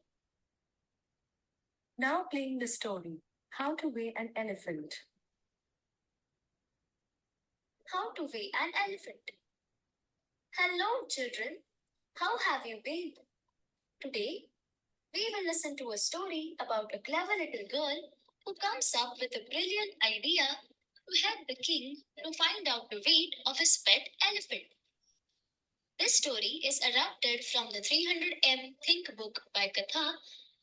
Now playing the story, How to Weigh an Elephant. How to weigh an elephant. Hello, children. How have you been? Today, we will listen to a story about a clever little girl who comes up with a brilliant idea to help the king to find out the weight of his pet elephant. This story is adapted from the 300M Think book by Katha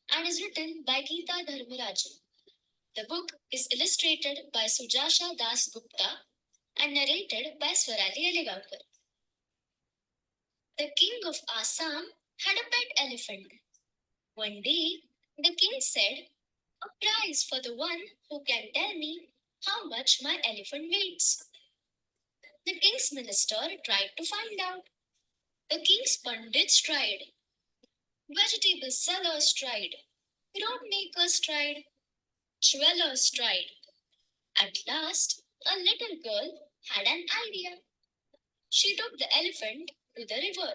and is written by Geeta Dharmarajan. The book is illustrated by Sujasha Das Gupta and narrated by Swarali Aligaonkar. The king of Assam had a pet elephant. One day, the king said, "A prize for the one who can tell me how much my elephant weighs." The king's minister tried to find out. The king's pundits tried. Vegetable sellers tried. Road makers tried. Jewelers tried. At last, a little girl had an idea. She took the elephant to the river.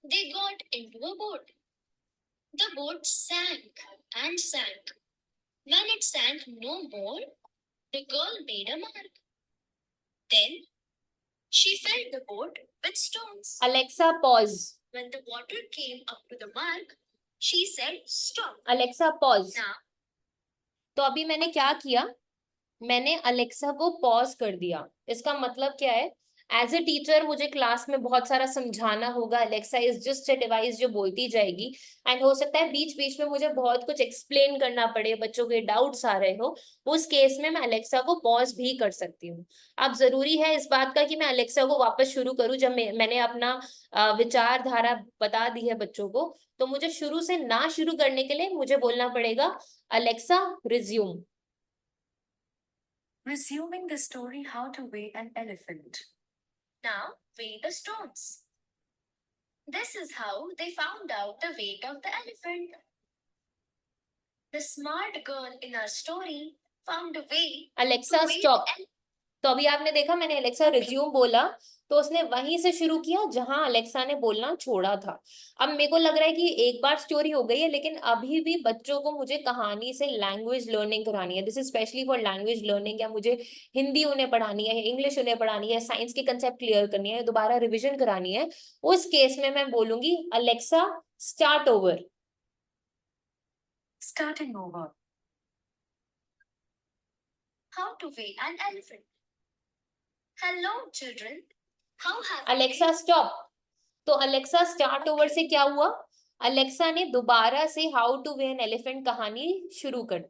They got into a boat. The boat sank and sank. When it sank no more, the girl made a mark. Then she filled the boat with stones. Alexa, pause. When the water came up to the mark, she said, "Stop." Alexa, pause. Now, तो अभी मैंने क्या किया, मैंने Alexa को pause कर दिया। इसका मतलब क्या है, एज ए टीचर मुझे क्लास में बहुत सारा समझाना होगा, Alexa is just a device जो बोलती जाएगी, एंड हो सकता है बीच बीच में मुझे बहुत कुछ एक्सप्लेन करना पड़े, बच्चों के डाउट्स आ रहे हो, उस केस में मैं अलेक्सा को पॉज भी कर सकती हूँ। अब जरूरी है इस बात का कि मैं अलेक्सा को वापस शुरू करूँ। जब मैंने अपना विचारधारा बता दी है बच्चों को, तो मुझे शुरू से ना शुरू करने के लिए मुझे बोलना पड़ेगा Alexa resume. Resuming the story, How to Weigh an Elephant. now weigh the stones. This is how they found out the weight of the elephant. The smart girl in our story found a way Alexa to weigh stop. the तो अभी आपने देखा मैंने Alexa resume बोला, तो उसने वहीं से शुरू किया जहां अलेक्सा ने बोलना छोड़ा था। अब मेरे को लग रहा है कि एक बार स्टोरी हो गई है, लेकिन अभी भी बच्चों को मुझे कहानी से लैंग्वेज लर्निंग करानी है। This is specially for language learning, या मुझे हिंदी उन्हें पढ़ानी है, इंग्लिश उन्हें पढ़ानी है, साइंस के कंसेप्ट क्लियर करनी है, दोबारा रिविजन करानी है। उस केस में मैं बोलूंगी Alexa start over. Starting over. how to weigh an elephant. Hello, children. How have you Alexa stop. तो अलेक्सा स्टार्ट ओवर से क्या हुआ, अलेक्सा ने दोबारा से how to weigh an elephant कहानी शुरू कर दी,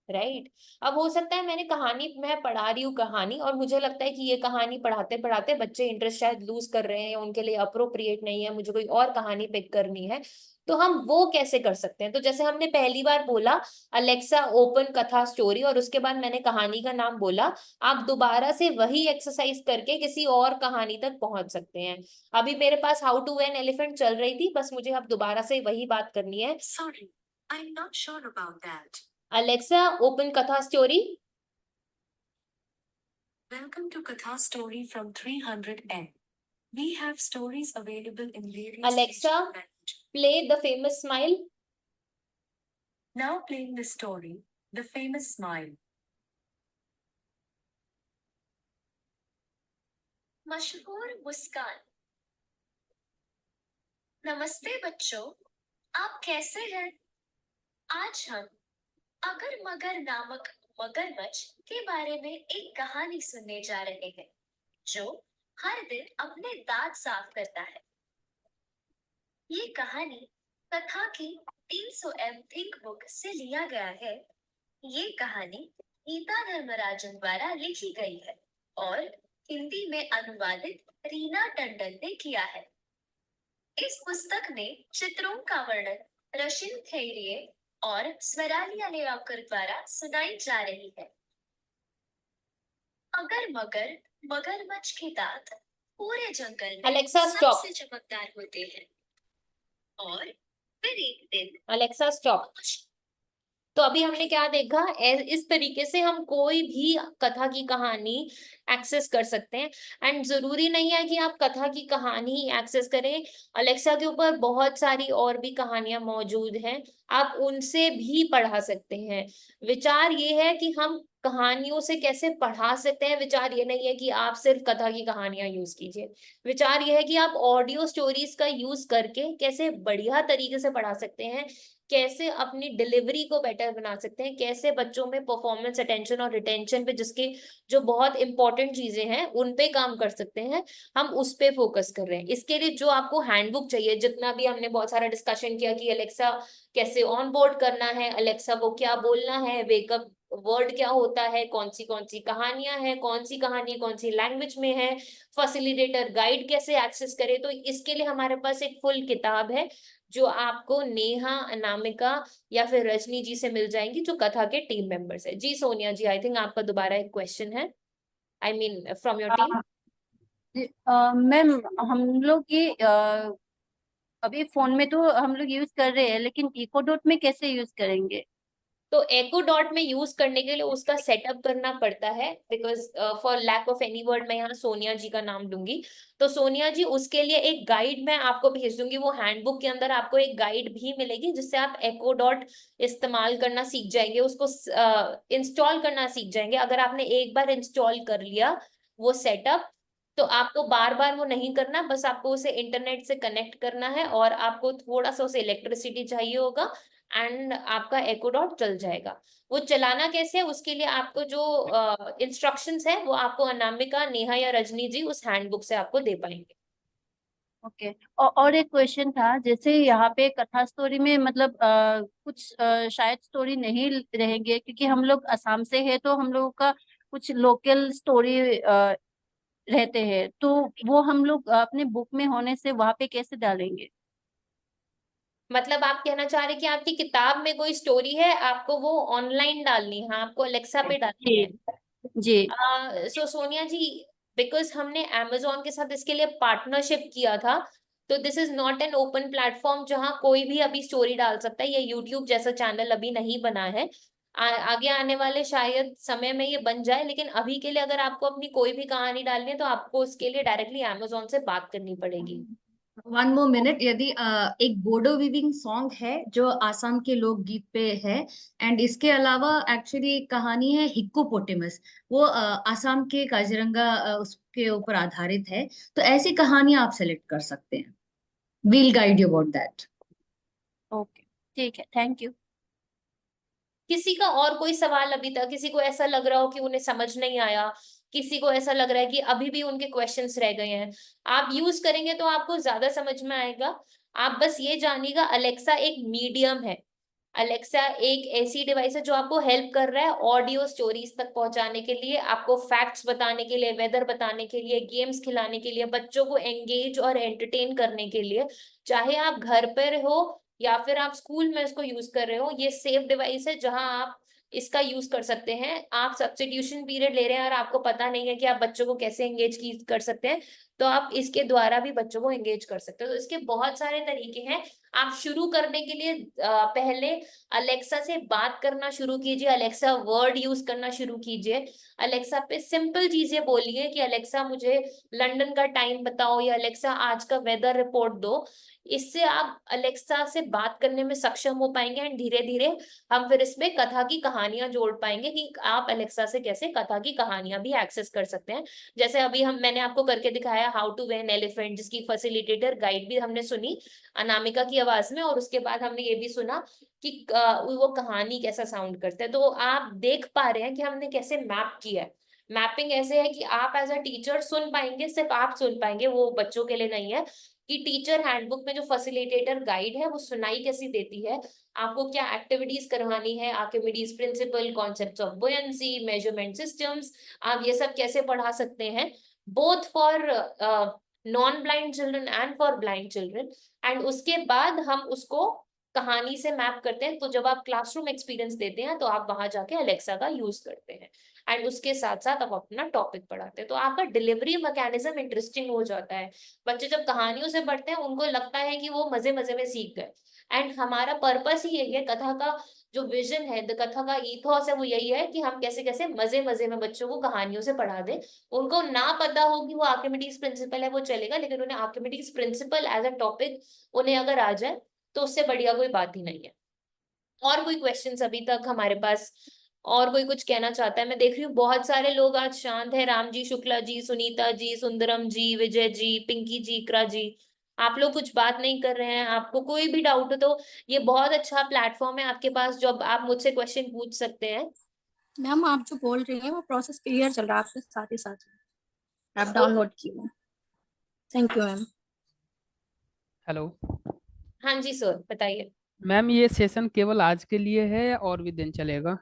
राइट। अब हो सकता है मैंने कहानी, मैं पढ़ा रही हूँ कहानी, और मुझे लगता है कि ये कहानी पढ़ाते पढ़ाते बच्चे इंटरेस्ट शायद लूज कर रहे हैं, या उनके लिए अप्रोप्रिएट नहीं है, मुझे कोई और कहानी पिक करनी है। तो हम वो कैसे कर सकते हैं? तो जैसे हमने पहली बार बोला अलेक्सा ओपन कथा स्टोरी और उसके बाद मैंने कहानी का नाम बोला, आप दोबारा से वही एक्सरसाइज करके किसी और कहानी तक पहुंच सकते हैं। अभी मेरे पास हाउ टू वेन एलिफेंट चल रही थी, बस मुझे अब दोबारा से वही बात करनी है। Sorry, I'm not sure about that. Alexa open कथा story. Welcome to Katha Story from 300N. We have stories available in various Alexa, regional languages. play The Famous Smile. Now playing the story, The Famous Smile. मशहूर मुस्कान। नमस्ते बच्चों, आप कैसे हैं? आज हम अगर मगर नामक मगरमच्छ के बारे में एक कहानी सुनने जा रहे हैं, जो हर दिन अपने दांत साफ करता है। ये कहानी कथा की 300M थिंक बुक से लिया गया है। ये कहानी गीता धर्मराजन द्वारा लिखी गई है और हिंदी में अनुवादित रीना टंडन ने किया है। इस पुस्तक में चित्रों का वर्णन रशिन थेरिये और स्वरालिया लेआकर द्वारा सुनाई जा रही है। अगर मगर मगरमच्छ के दांत पूरे जंगल में Alexa, stop. सबसे चमकदार होते हैं और फिर एक दिन अलेक्सा स्टॉप। तो अभी हमने क्या देखा, इस तरीके से हम कोई भी कथा की कहानी एक्सेस कर सकते हैं। एंड जरूरी नहीं है कि आप कथा की कहानी ही एक्सेस करें, अलेक्सा के ऊपर बहुत सारी और भी कहानियां मौजूद हैं, आप उनसे भी पढ़ा सकते हैं। विचार ये है कि हम कहानियों से कैसे पढ़ा सकते हैं। विचार ये नहीं है कि आप सिर्फ कथा की कहानियां यूज कीजिए, विचार ये है कि आप ऑडियो स्टोरीज का यूज करके कैसे बढ़िया तरीके से पढ़ा सकते हैं, कैसे अपनी डिलीवरी को बेटर बना सकते हैं, कैसे बच्चों में परफॉर्मेंस, अटेंशन और रिटेंशन पे, जिसके जो बहुत इंपॉर्टेंट चीजें हैं उन पे काम कर सकते हैं। हम उस पे फोकस कर रहे हैं। इसके लिए जो आपको हैंडबुक चाहिए, जितना भी हमने बहुत सारा डिस्कशन किया कि अलेक्सा कैसे ऑन बोर्ड करना है, अलेक्सा को क्या बोलना है, वेकअप वर्ड क्या होता है, कौन सी कहानियां हैं, कौन सी कहानी कौन सी लैंग्वेज में है, फैसिलिटेटर गाइड कैसे एक्सेस करें, तो इसके लिए हमारे पास एक फुल किताब है जो आपको नेहा, अनामिका या फिर रजनी जी से मिल जाएंगी, जो कथा के टीम मेंबर्स है। जी सोनिया जी, आई थिंक आपका दोबारा एक क्वेश्चन है, I mean from your team. Ma'am, हम लोग ये अभी फोन में तो हम लोग यूज कर रहे हैं, लेकिन इको डॉट में कैसे यूज करेंगे? तो एको डॉट में यूज करने के लिए उसका सेटअप करना पड़ता है, because for lack of any word मैं यहाँ सोनिया जी का नाम लूंगी। तो सोनिया जी, उसके लिए एक गाइड मैं आपको भेज दूंगी, वो हैंडबुक के अंदर आपको एक गाइड भी मिलेगी जिससे आप एको डॉट इस्तेमाल करना सीख जाएंगे, उसको इंस्टॉल करना सीख जाएंगे। अगर आपने एक बार इंस्टॉल कर लिया वो सेटअप, तो आपको बार बार वो नहीं करना, बस आपको उसे इंटरनेट से कनेक्ट करना है और आपको थोड़ा सा उसे इलेक्ट्रिसिटी चाहिए होगा एंड आपका एको डॉट चल जाएगा। वो चलाना कैसे है, उसके लिए आपको जो इंस्ट्रक्शंस है वो आपको अनामिका, नेहा या रजनी जी उस हैंडबुक से आपको दे पाएंगे। ओके। और एक क्वेश्चन था, जैसे यहाँ पे कथा स्टोरी में मतलब कुछ शायद स्टोरी नहीं रहेंगे, क्योंकि हम लोग असम से है, तो हम लोगों का कुछ लोकल स्टोरी रहते हैं, तो वो हम लोग अपने बुक में होने से वहां पे कैसे डालेंगे? मतलब आप कहना चाह रहे हैं कि आपकी किताब में कोई स्टोरी है, आपको वो ऑनलाइन डालनी है, आपको अलेक्सा पे डालनी है? जी। सो सोनिया जी, बिकॉज हमने Amazon के साथ इसके लिए पार्टनरशिप किया था, तो this is not an open platform जहां कोई भी अभी स्टोरी डाल सकता है। ये यूट्यूब जैसा चैनल अभी नहीं बना है, आगे आने वाले शायद समय में ये बन जाए, लेकिन अभी के लिए अगर आपको अपनी कोई भी कहानी डालनी है तो आपको उसके लिए डायरेक्टली Amazon से बात करनी पड़ेगी। वन मोर मिनट, यदि एक बोडो वीविंग सॉन्ग है जो आसाम के लोकगीत पे है, एंड इसके अलावा एक्चुअली कहानी है हिप्पोपोटेमस, वो आसाम के काजीरंगा उसके ऊपर आधारित है। तो ऐसी कहानी आप सेलेक्ट कर सकते हैं, we'll guide you about that. Okay, ठीक है, थैंक यू। किसी का और कोई सवाल अभी तक, किसी को ऐसा लग रहा हो कि उन्हें समझ नहीं आया, किसी को ऐसा लग रहा है कि अभी भी उनके क्वेश्चंस रह गए हैं, आप यूज करेंगे तो आपको ज्यादा समझ में आएगा। आप बस ये जानिएगा, अलेक्सा एक मीडियम है, अलेक्सा एक ऐसी डिवाइस है जो आपको हेल्प कर रहा है ऑडियो स्टोरीज तक पहुंचाने के लिए, आपको फैक्ट्स बताने के लिए, वेदर बताने के लिए, गेम्स खिलाने के लिए, बच्चों को एंगेज और एंटरटेन करने के लिए। चाहे आप घर पर हो या फिर आप स्कूल में इसको यूज कर रहे हो, ये सेफ डिवाइस है जहां आप इसका यूज कर सकते हैं। आप सब्स्टिट्यूशन पीरियड ले रहे हैं और आपको पता नहीं है कि आप बच्चों को कैसे एंगेज कर सकते हैं, तो आप इसके द्वारा भी बच्चों को एंगेज कर सकते हो। तो इसके बहुत सारे तरीके हैं। आप शुरू करने के लिए पहले अलेक्सा से बात करना शुरू कीजिए, अलेक्सा वर्ड यूज करना शुरू कीजिए, अलेक्सा पे सिंपल चीजें बोलिए कि अलेक्सा मुझे लंदन का टाइम बताओ या अलेक्सा आज का वेदर रिपोर्ट दो। इससे आप अलेक्सा से बात करने में सक्षम हो पाएंगे एंड धीरे धीरे हम फिर इसमें कथा की कहानियां जोड़ पाएंगे कि आप अलेक्सा से कैसे कथा की कहानियां भी एक्सेस कर सकते हैं। जैसे अभी मैंने आपको करके दिखाया हाउ टू वेन एलिफेंट, जिसकी फैसिलिटेटर गाइड भी हमने सुनी अनामिका की आवाज में, और उसके बाद हमने ये भी सुना कि वो कहानी कैसा साउंड करता है। तो आप देख पा रहे हैं कि हमने कैसे मैप किया है। मैपिंग ऐसे है कि आप एज अ टीचर सुन पाएंगे, सिर्फ आप सुन पाएंगे, वो बच्चों के लिए नहीं है। कि टीचर हैंडबुक में जो फैसिलिटेटर गाइड है वो सुनाई कैसी देती है, आपको क्या एक्टिविटीज करवानी है, Archimedes principle, concepts of buoyancy, measurement systems, आप ये सब कैसे पढ़ा सकते हैं, both for non blind children and for blind children. And उसके बाद हम उसको कहानी से मैप करते हैं। तो जब आप क्लासरूम एक्सपीरियंस देते हैं तो आप वहां जाके अलेक्सा का यूज करते हैं एंड उसके साथ साथ आप अपना टॉपिक पढ़ाते हैं। तो आपका डिलीवरी मैकेनिज्म इंटरेस्टिंग हो जाता है। बच्चे जब कहानियों से पढ़ते हैं उनको लगता है कि वो मजे मजे में सीख गए। एंड हमारा पर्पस ही यही है, कथा का जो विजन है, द कथा का ईथोस है, वो यही है कि हम कैसे कैसे मजे मजे में बच्चों को कहानियों से पढ़ा दें। उनको ना पता हो कि वो आर्किमिडीज प्रिंसिपल है वो चलेगा, लेकिन उन्हें Archimedes principle as a topic उन्हें अगर आ जाए तो उससे बढ़िया कोई बात ही नहीं है। और कोई क्वेश्चंस अभी तक हमारे पास? और कोई कुछ कहना चाहता है? मैं देख रही हूँ बहुत सारे लोग आज शांत है। राम जी, शुक्ला जी, सुनीता जी, सुंदरम जी, विजय जी, पिंकी जी, इकरा जी, आप लोग कुछ बात नहीं कर रहे हैं। आपको कोई भी डाउट हो तो ये बहुत अच्छा प्लेटफॉर्म है आपके पास, जो आप मुझसे क्वेश्चन पूछ सकते हैं। मैम आप जो बोल रही हैं वो प्रोसेस क्लियर चल रहा है आपके साथ ही साथ ऐप डाउनलोड की है। Thank you ma'am. हेलो हाँ जी सर, बताइए। मैम, ये सेशन केवल आज के लिए है या और भी दिन चलेगा?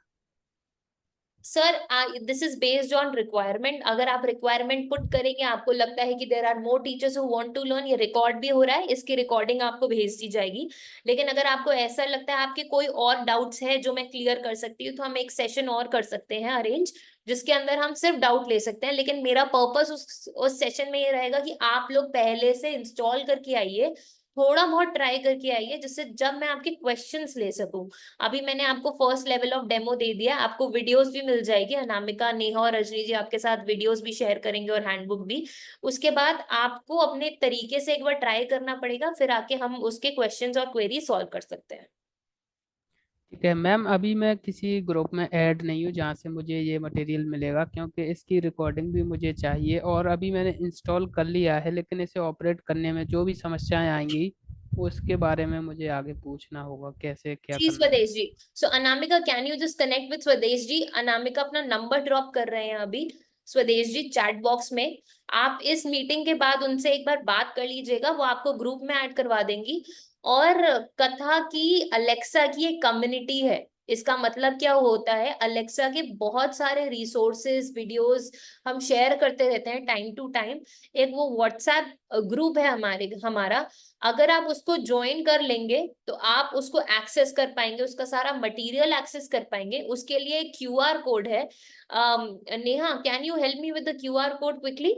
Sir this is based on requirement. अगर आप रिक्वायरमेंट पुट करेंगे, आपको लगता है कि there are more teachers who want to learn, ये रिकॉर्ड भी हो रहा है, इसकी रिकॉर्डिंग आपको भेज दी जाएगी। लेकिन अगर आपको ऐसा लगता है आपके कोई और डाउट्स है जो मैं क्लियर कर सकती हूँ, तो हम एक सेशन और कर सकते हैं अरेंज, जिसके अंदर हम सिर्फ डाउट ले सकते हैं। लेकिन मेरा पर्पस उस सेशन में ये रहेगा कि आप लोग पहले से इंस्टॉल करके आइए, थोड़ा बहुत ट्राई करके आइए, जिससे जब मैं आपके क्वेश्चंस ले सकूं। अभी मैंने आपको फर्स्ट लेवल ऑफ डेमो दे दिया, आपको वीडियोस भी मिल जाएगी। अनामिका, नेहा और रजनी जी आपके साथ वीडियोस भी शेयर करेंगे और हैंडबुक भी। उसके बाद आपको अपने तरीके से एक बार ट्राई करना पड़ेगा, फिर आके हम उसके क्वेश्चंस और क्वेरी सॉल्व कर सकते हैं। ठीक है मैम, अभी मैं किसी ग्रुप में ऐड नहीं हूँ जहाँ से मुझे ये मटेरियल मिलेगा, क्योंकि इसकी रिकॉर्डिंग भी मुझे चाहिए। और अभी मैंने इंस्टॉल कर लिया है, लेकिन इसे ऑपरेट करने में जो भी समस्याएं आएंगी उसके बारे में मुझे आगे पूछना होगा, कैसे क्या जी करना। Swadesh ji, so Anamika can you just connect with Swadesh ji? Anamika अपना नंबर ड्रॉप कर रहे हैं अभी स्वदेश जी चैट बॉक्स में। आप इस मीटिंग के बाद उनसे एक बार बात कर लीजिएगा, वो आपको ग्रुप में ऐड करवा देंगी। और कथा की अलेक्सा की एक कम्युनिटी है। इसका मतलब क्या होता है, अलेक्सा के बहुत सारे रिसोर्सेज, वीडियोस हम शेयर करते रहते हैं टाइम टू टाइम। एक वो व्हाट्सएप ग्रुप है हमारा, अगर आप उसको ज्वाइन कर लेंगे तो आप उसको एक्सेस कर पाएंगे, उसका सारा मटेरियल एक्सेस कर पाएंगे। उसके लिए क्यूआर कोड है। Neha, can you help me with the QR code quickly?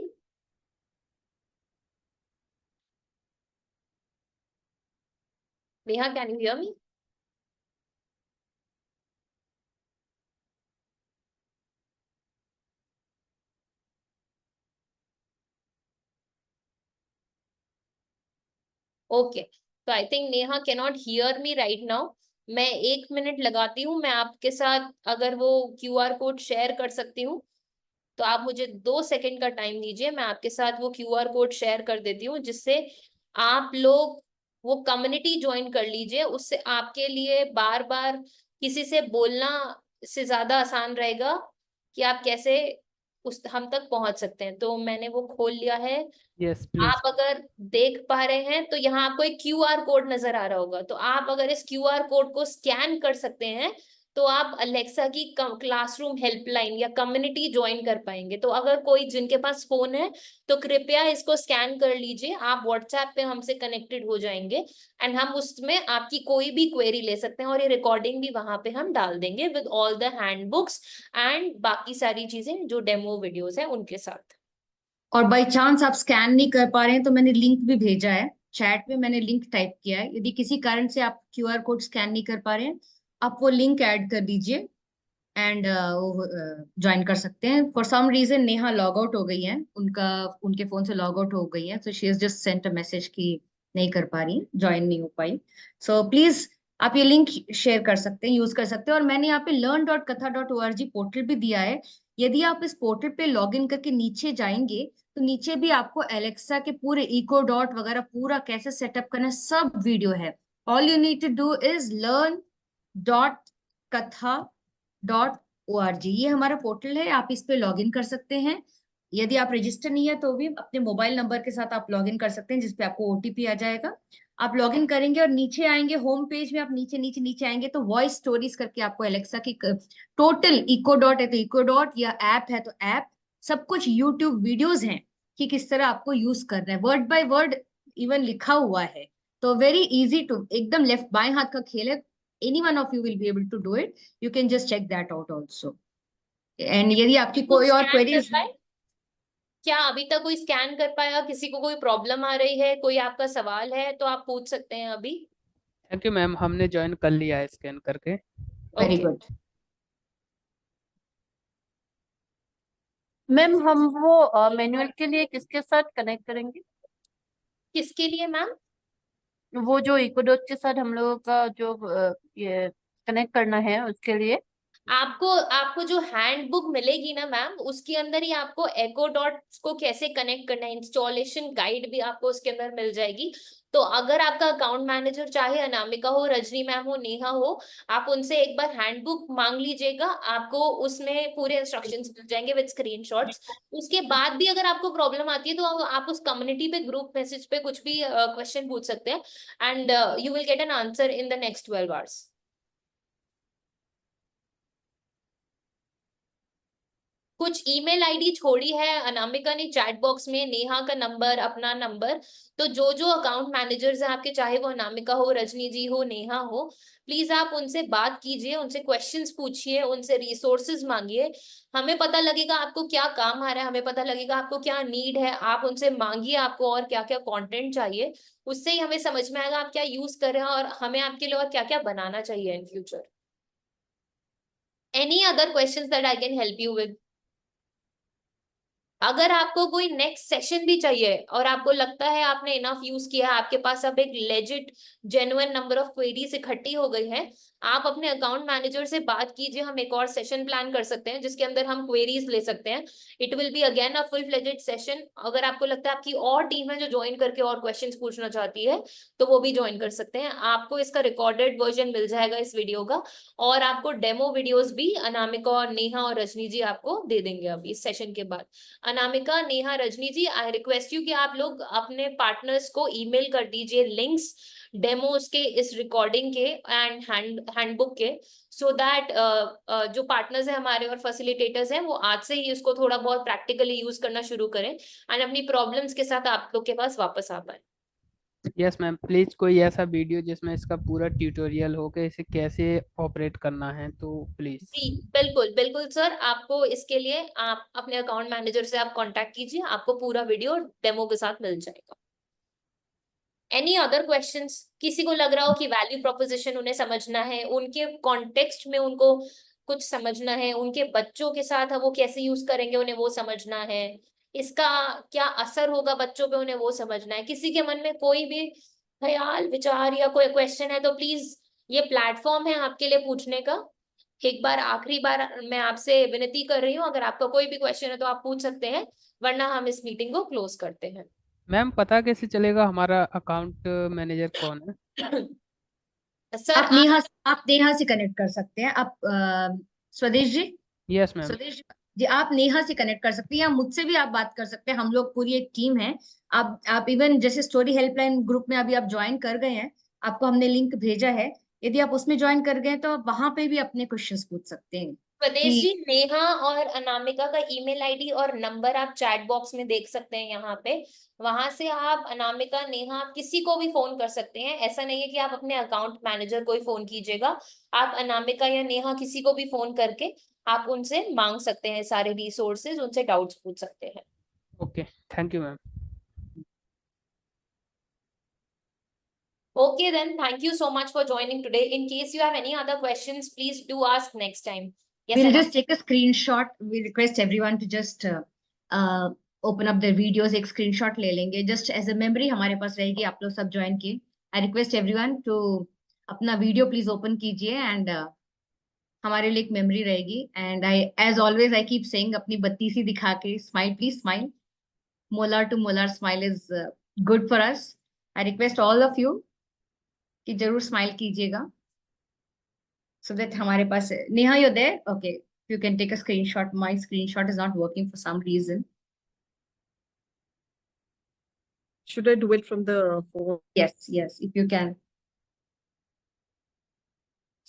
Neha, can you hear me? Okay, तो I think Neha can not hear me right now. मैं 1 मिनट लगाती हूँ, मैं आपके साथ अगर वो क्यूआर कोड शेयर कर सकती हूँ तो आप मुझे 2 सेकंड का टाइम दीजिए, मैं आपके साथ वो क्यूआर कोड शेयर कर देती हूँ, जिससे आप लोग वो कम्युनिटी ज्वाइन कर लीजिए। उससे आपके लिए बार बार किसी से बोलना से ज्यादा आसान रहेगा कि आप कैसे उस हम तक पहुंच सकते हैं। तो मैंने वो खोल लिया है। Yes please. आप अगर देख पा रहे हैं तो यहाँ आपको एक क्यूआर कोड नजर आ रहा होगा, तो आप अगर इस क्यूआर कोड को स्कैन कर सकते हैं तो आप अलेक्सा की क्लासरूम हेल्पलाइन या कम्युनिटी ज्वाइन कर पाएंगे। तो अगर कोई जिनके पास फोन है तो कृपया इसको स्कैन कर लीजिए, आप व्हाट्सएप पे हमसे कनेक्टेड हो जाएंगे एंड हम उसमें आपकी कोई भी क्वेरी ले सकते हैं और ये रिकॉर्डिंग भी वहां पे हम डाल देंगे with all the handbooks and बाकी सारी चीजें जो डेमो वीडियोस है उनके साथ। और बाय चांस आप स्कैन नहीं कर पा रहे हैं तो मैंने लिंक भी भेजा है, चैट में मैंने लिंक टाइप किया है। यदि किसी कारण से आप QR कोड स्कैन नहीं कर पा रहे हैं, आप वो लिंक ऐड कर दीजिए एंड ज्वाइन कर सकते हैं। For some reason Neha log out हो गई है, उनके फोन से लॉग आउट हो गई है, so she is just sent a message कि नहीं कर पा रही, ज्वाइन नहीं हो पाई। सो प्लीज आप ये लिंक शेयर कर सकते हैं, यूज कर सकते हैं। और मैंने यहाँ पे learn.katha.org पोर्टल भी दिया है। यदि आप इस पोर्टल पे लॉग इन करके नीचे जाएंगे तो नीचे भी आपको एलेक्सा के पूरे इको डॉट वगैरह पूरा कैसे सेटअप करना है सब वीडियो है। All you need to do is learn.katha.org, ये हमारा पोर्टल है, आप इस पे लॉग इन कर सकते हैं। यदि आप रजिस्टर नहीं है तो भी अपने मोबाइल नंबर के साथ आप लॉग इन कर सकते हैं, जिसपे आपको OTP आ जाएगा। आप लॉग इन करेंगे और नीचे आएंगे होम पेज में, आप नीचे नीचे नीचे आएंगे तो वॉइस स्टोरीज करके आपको एलेक्सा की टोटल इको डॉट है तो इको डॉट, या ऐप है तो ऐप, सब कुछ यूट्यूब वीडियोज हैं कि किस तरह आपको यूज करना है, वर्ड बाय वर्ड इवन लिखा हुआ है। तो वेरी इजी टू, एकदम लेफ्ट बाएं हाथ का खेल है, any one of you will be able to do it, you can just check that out also. And यदि आपकी कोई और क्वेरीज, क्या अभी तक कोई स्कैन कर पाया, किसी को कोई प्रॉब्लम आ रही है, कोई आपका सवाल है तो आप पूछ सकते हैं अभी। थैंक यू मैम, हमने ज्वाइन कर लिया है स्कैन करके। Very good. मैम हम वो मैनुअल के लिए किसके साथ कनेक्ट करेंगे? किसके लिए मैम? वो जो इकोडॉट के साथ हम लोगों का जो ये कनेक्ट करना है उसके लिए आपको आपको जो हैंडबुक मिलेगी ना मैम, उसके अंदर ही आपको एको डॉट्स को कैसे कनेक्ट करना है, इंस्टॉलेशन गाइड भी आपको उसके अंदर मिल जाएगी। तो अगर आपका अकाउंट मैनेजर चाहे अनामिका हो, रजनी मैम हो, नेहा हो, आप उनसे एक बार हैंडबुक मांग लीजिएगा, आपको उसमें पूरे इंस्ट्रक्शंस मिल जाएंगे विद स्क्रीनशॉट्स। उसके बाद भी अगर आपको प्रॉब्लम आती है तो आप उस कम्युनिटी पे ग्रुप मैसेज पे कुछ भी क्वेश्चन पूछ सकते हैं and you will get an answer in the next 12 hours. कुछ ईमेल आईडी छोड़ी है अनामिका ने चैट बॉक्स में, नेहा का नंबर, अपना नंबर। तो जो जो अकाउंट मैनेजर्स हैं आपके, चाहे वो अनामिका हो, रजनी जी हो, नेहा हो, प्लीज आप उनसे बात कीजिए, उनसे क्वेश्चंस पूछिए, उनसे रिसोर्सेज मांगिए। हमें पता लगेगा आपको क्या काम आ रहा है, हमें पता लगेगा आपको क्या नीड है, आप उनसे मांगिए आपको और क्या क्या कंटेंट चाहिए। उससे ही हमें समझ में आएगा आप क्या यूज कर रहे हैं और हमें आपके लिए और क्या क्या बनाना चाहिए in future. Any other questions that I can help you with? अगर आपको कोई नेक्स्ट सेशन भी चाहिए और आपको लगता है आपने इनफ यूज किया, आपके पास अब एक legit genuine number of queries इकट्ठी हो गई है, आप अपने अकाउंट मैनेजर से बात कीजिए, हम एक और सेशन प्लान कर सकते हैं जिसके अंदर हम क्वेरीज ले सकते हैं। It will be again a full fledged session. अगर आपको लगता है आपकी और टीम है जो ज्वाइन करके और क्वेश्चंस पूछना चाहती है तो वो भी ज्वाइन कर सकते हैं। आपको इसका रिकॉर्डेड वर्जन मिल जाएगा इस वीडियो का, और आपको डेमो वीडियोस भी अनामिका और नेहा और रजनी जी आपको दे देंगे अभी इस सेशन के बाद। अनामिका, नेहा, रजनी जी, आई रिक्वेस्ट यू कि आप लोग अपने पार्टनर्स को ईमेल कर दीजिए लिंक्स डेमोस के, इस रिकॉर्डिंग के एंड हैंडबुक के, सो दैट जो पार्टनर्स हैं हमारे और फैसिलिटेटर्स हैं वो आज से ही इसको थोड़ा बहुत प्रैक्टिकली यूज करना शुरू करें एंड अपनी प्रॉब्लम्स के साथ आप लोग के पास वापस आ पाए। यस मैम, प्लीज कोई ऐसा वीडियो जिसमें इसका पूरा ट्यूटोरियल हो कि इसे कैसे ऑपरेट करना है, तो प्लीज। जी बिल्कुल बिल्कुल सर, आपको इसके लिए आप अपने अकाउंट मैनेजर से आप कांटेक्ट कीजिए, आपको पूरा वीडियो डेमो के साथ मिल जाएगा। Any other questions? किसी को लग रहा हो कि वैल्यू प्रोपोजिशन उन्हें समझना है, उनके कॉन्टेक्स्ट में उनको कुछ समझना है, उनके बच्चों के साथ वो कैसे यूज करेंगे उन्हें वो समझना है, इसका क्या असर होगा बच्चों पे उन्हें वो समझना है, किसी के मन में कोई भी ख्याल, विचार या कोई क्वेश्चन है तो प्लीज ये प्लेटफॉर्म है आपके लिए पूछने का। एक बार आखिरी बार मैं आपसे विनती कर रही हूँ, अगर आपका कोई भी क्वेश्चन है तो आप पूछ सकते हैं, वरना हम इस मीटिंग को क्लोज करते हैं। मैम पता कैसे चलेगा हमारा अकाउंट मैनेजर कौन है? सर आप नेहा से कनेक्ट कर सकते हैं। आप स्वदेश जी, यस मैम। स्वदेश जी, आप नेहा से कनेक्ट कर सकते हैं या मुझसे भी आप बात कर सकते हैं। हम लोग पूरी एक टीम है। आप इवन जैसे स्टोरी हेल्पलाइन ग्रुप में अभी आप ज्वाइन कर गए हैं, आपको हमने लिंक भेजा है। यदि आप उसमें ज्वाइन कर गए तो आप वहां पे भी अपने क्वेश्चंस पूछ सकते हैं प्रदेश कि जी, नेहा और अनामिका का ईमेल आईडी और नंबर आप चैट बॉक्स में देख सकते हैं यहाँ पे। वहां से आप अनामिका, नेहा, किसी को भी फोन कर सकते हैं। ऐसा नहीं है कि आप अपने अकाउंट मैनेजर को ही फोन कीजिएगा। आप अनामिका या नेहा किसी को भी फोन करके आप उनसे मांग सकते हैं सारे रिसोर्सेज, उनसे डाउट्स पूछ सकते हैं। Okay, thank you ma'am. Okay, then thank you so much for joining today. In case you have any other questions, please do ask next time. Yes, we'll Anam. just take a screenshot. We request everyone to just open up their videos. एक screenshot ले लेंगे just as a memory हमारे पास रहेगी। आप लोग सब join किए। I request everyone to अपना video please open कीजिए and हमारे लिए एक memory रहेगी। And I, as always, I keep saying अपनी बत्ती सी दिखा के smile, please smile. Molar to molar smile is good for us. I request all of you कि जरूर smile कीजिएगा। So that हमारे पास Neha, you're there? Okay, you can take a screenshot. My screenshot is not working for some reason. Should I do it from the phone? Yes, if you can.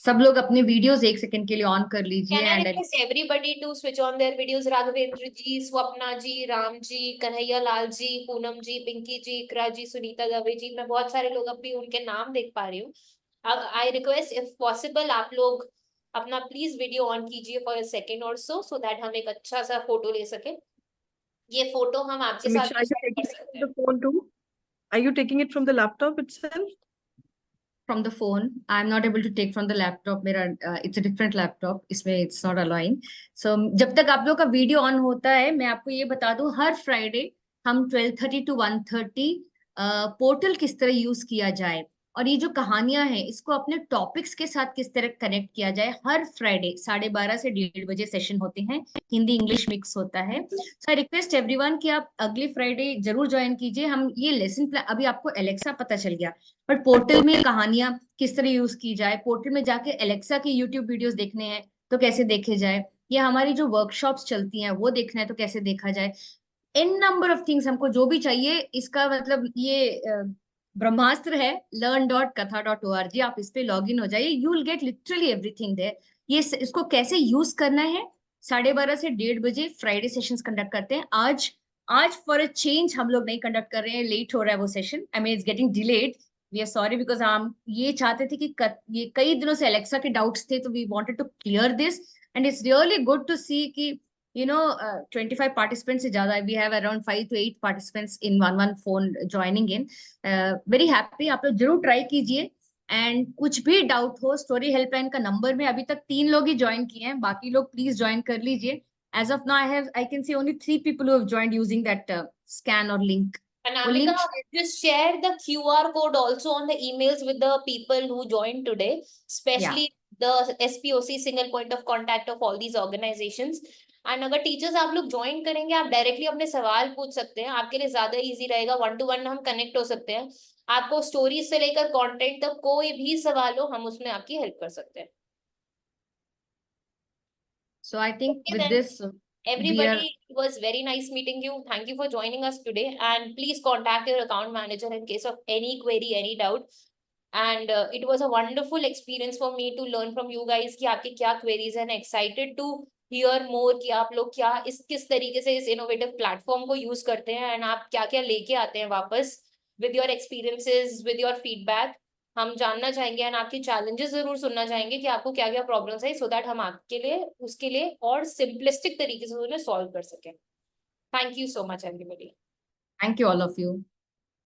सब लोग अपने videos एक second के लिए on कर लीजिए Can I and request everybody to switch on their videos? Raghavendra ji, Swapna ji, Ram ji, Kanhaiya Lal ji, Poonam ji, Pinky ji, Ikra ji, Sunita Dave ji, मैं बहुत सारे लोग अभी उनके नाम देख पा रही हूँ। I request if possible आप लोग अपना प्लीज वीडियो ऑन कीजिए for a second or so that हम एक अच्छा सा फोटो ले सके। ये फोटो हम आपके साथ Samiksha, are you share taking कर it सकते from हैं। the phone too? Are you taking it from the laptop itself? from the phone. I'm not able to take from the laptop. मेरा it's a different laptop. इसमें it's not allowing. So जब तक आप लोग का video on होता है, मैं आपको ये बता दूं, हर फ्राइडे हम 12:30 to 1:30 पोर्टल किस तरह यूज किया जाए और ये जो कहानियां हैं इसको अपने टॉपिक्स के साथ किस तरह कनेक्ट किया जाए, हर फ्राइडे 12:30 से 1:30 बजे सेशन होते हैं। हिंदी इंग्लिश मिक्स होता है। सो आई रिक्वेस्ट एवरीवन कि आप अगले फ्राइडे जरूर ज्वाइन कीजिए। हम ये लेसन प्लान, अभी आपको एलेक्सा पता चल गया, बट पोर्टल में कहानियां किस तरह यूज की जाए, पोर्टल में जाके एलेक्सा की यूट्यूब वीडियोस देखने हैं तो कैसे देखे जाए, या हमारी जो वर्कशॉप्स चलती हैं वो देखना है तो कैसे देखा जाए। इन नंबर ऑफ थिंग्स हमको जो भी चाहिए, इसका मतलब ये ब्रह्मास्त्र है learn.katha.org। आप इस पे लॉग इन हो जाइए, you will get literally everything there. ये इसको कैसे यूज करना है, 12:30 से 1:30 बजे फ्राइडे सेशंस कंडक्ट करते हैं। आज फॉर अ चेंज हम लोग नहीं कंडक्ट कर रहे हैं, लेट हो रहा है वो session, I mean it's getting delayed. We are sorry because हम ये चाहते थे कि ये कई दिनों से एलेक्सा के डाउट्स थे, तो we wanted to clear this and it's really good to see कि 25 participants से ज्यादा, we have around 5 to 8 participants in one phone joining in. Very happy, आप लोग जरूर ट्राई कीजिए एंड कुछ भी डाउट हो, स्टोरी हेल्पलाइन का नंबर में अभी तक 3 लोग ही ज्वाइन किए हैं, बाकी लोग प्लीज ज्वाइन कर लीजिए। As of now, I can see only 3 people who have joined using that scan or link. Anamika, just share the QR code also on the emails with the people who joined today, especially the SPOC, single point of contact of all these organizations. And अगर teachers आप लोग join करेंगे, आप directly अपने सवाल पूछ सकते हैं, आपके लिए ज्यादा इजी रहेगा। 1-to-1 हम कनेक्ट हो सकते हैं। आपको स्टोरीज से लेकर कंटेंट तक कोई भी सवाल हो, हम उसमें आपकी हेल्प कर सकते हैं। So I think with this, everybody, it was very nice meeting you. Thank you for joining us today, and please contact your account manager in case of any query, any doubt. And it was a wonderful experience for me to learn from you guys कि आपकी क्या queries हैं, and excited to hear more कि आप लोग क्या किस तरीके से इस innovative platform को use करते हैं and आप क्या क्या लेके आते हैं वापस with your experiences, with your feedback। हम जानना चाहेंगे एंड आपकी चैलेंजेस जरूर सुनना चाहेंगे कि आपको क्या क्या प्रॉब्लम्स है, सो दैट हम आपके लिए उसके लिए और सिंपलिस्टिक तरीके से उन्हें सॉल्व कर सकें। Thank you so much everybody. Thank you all of you.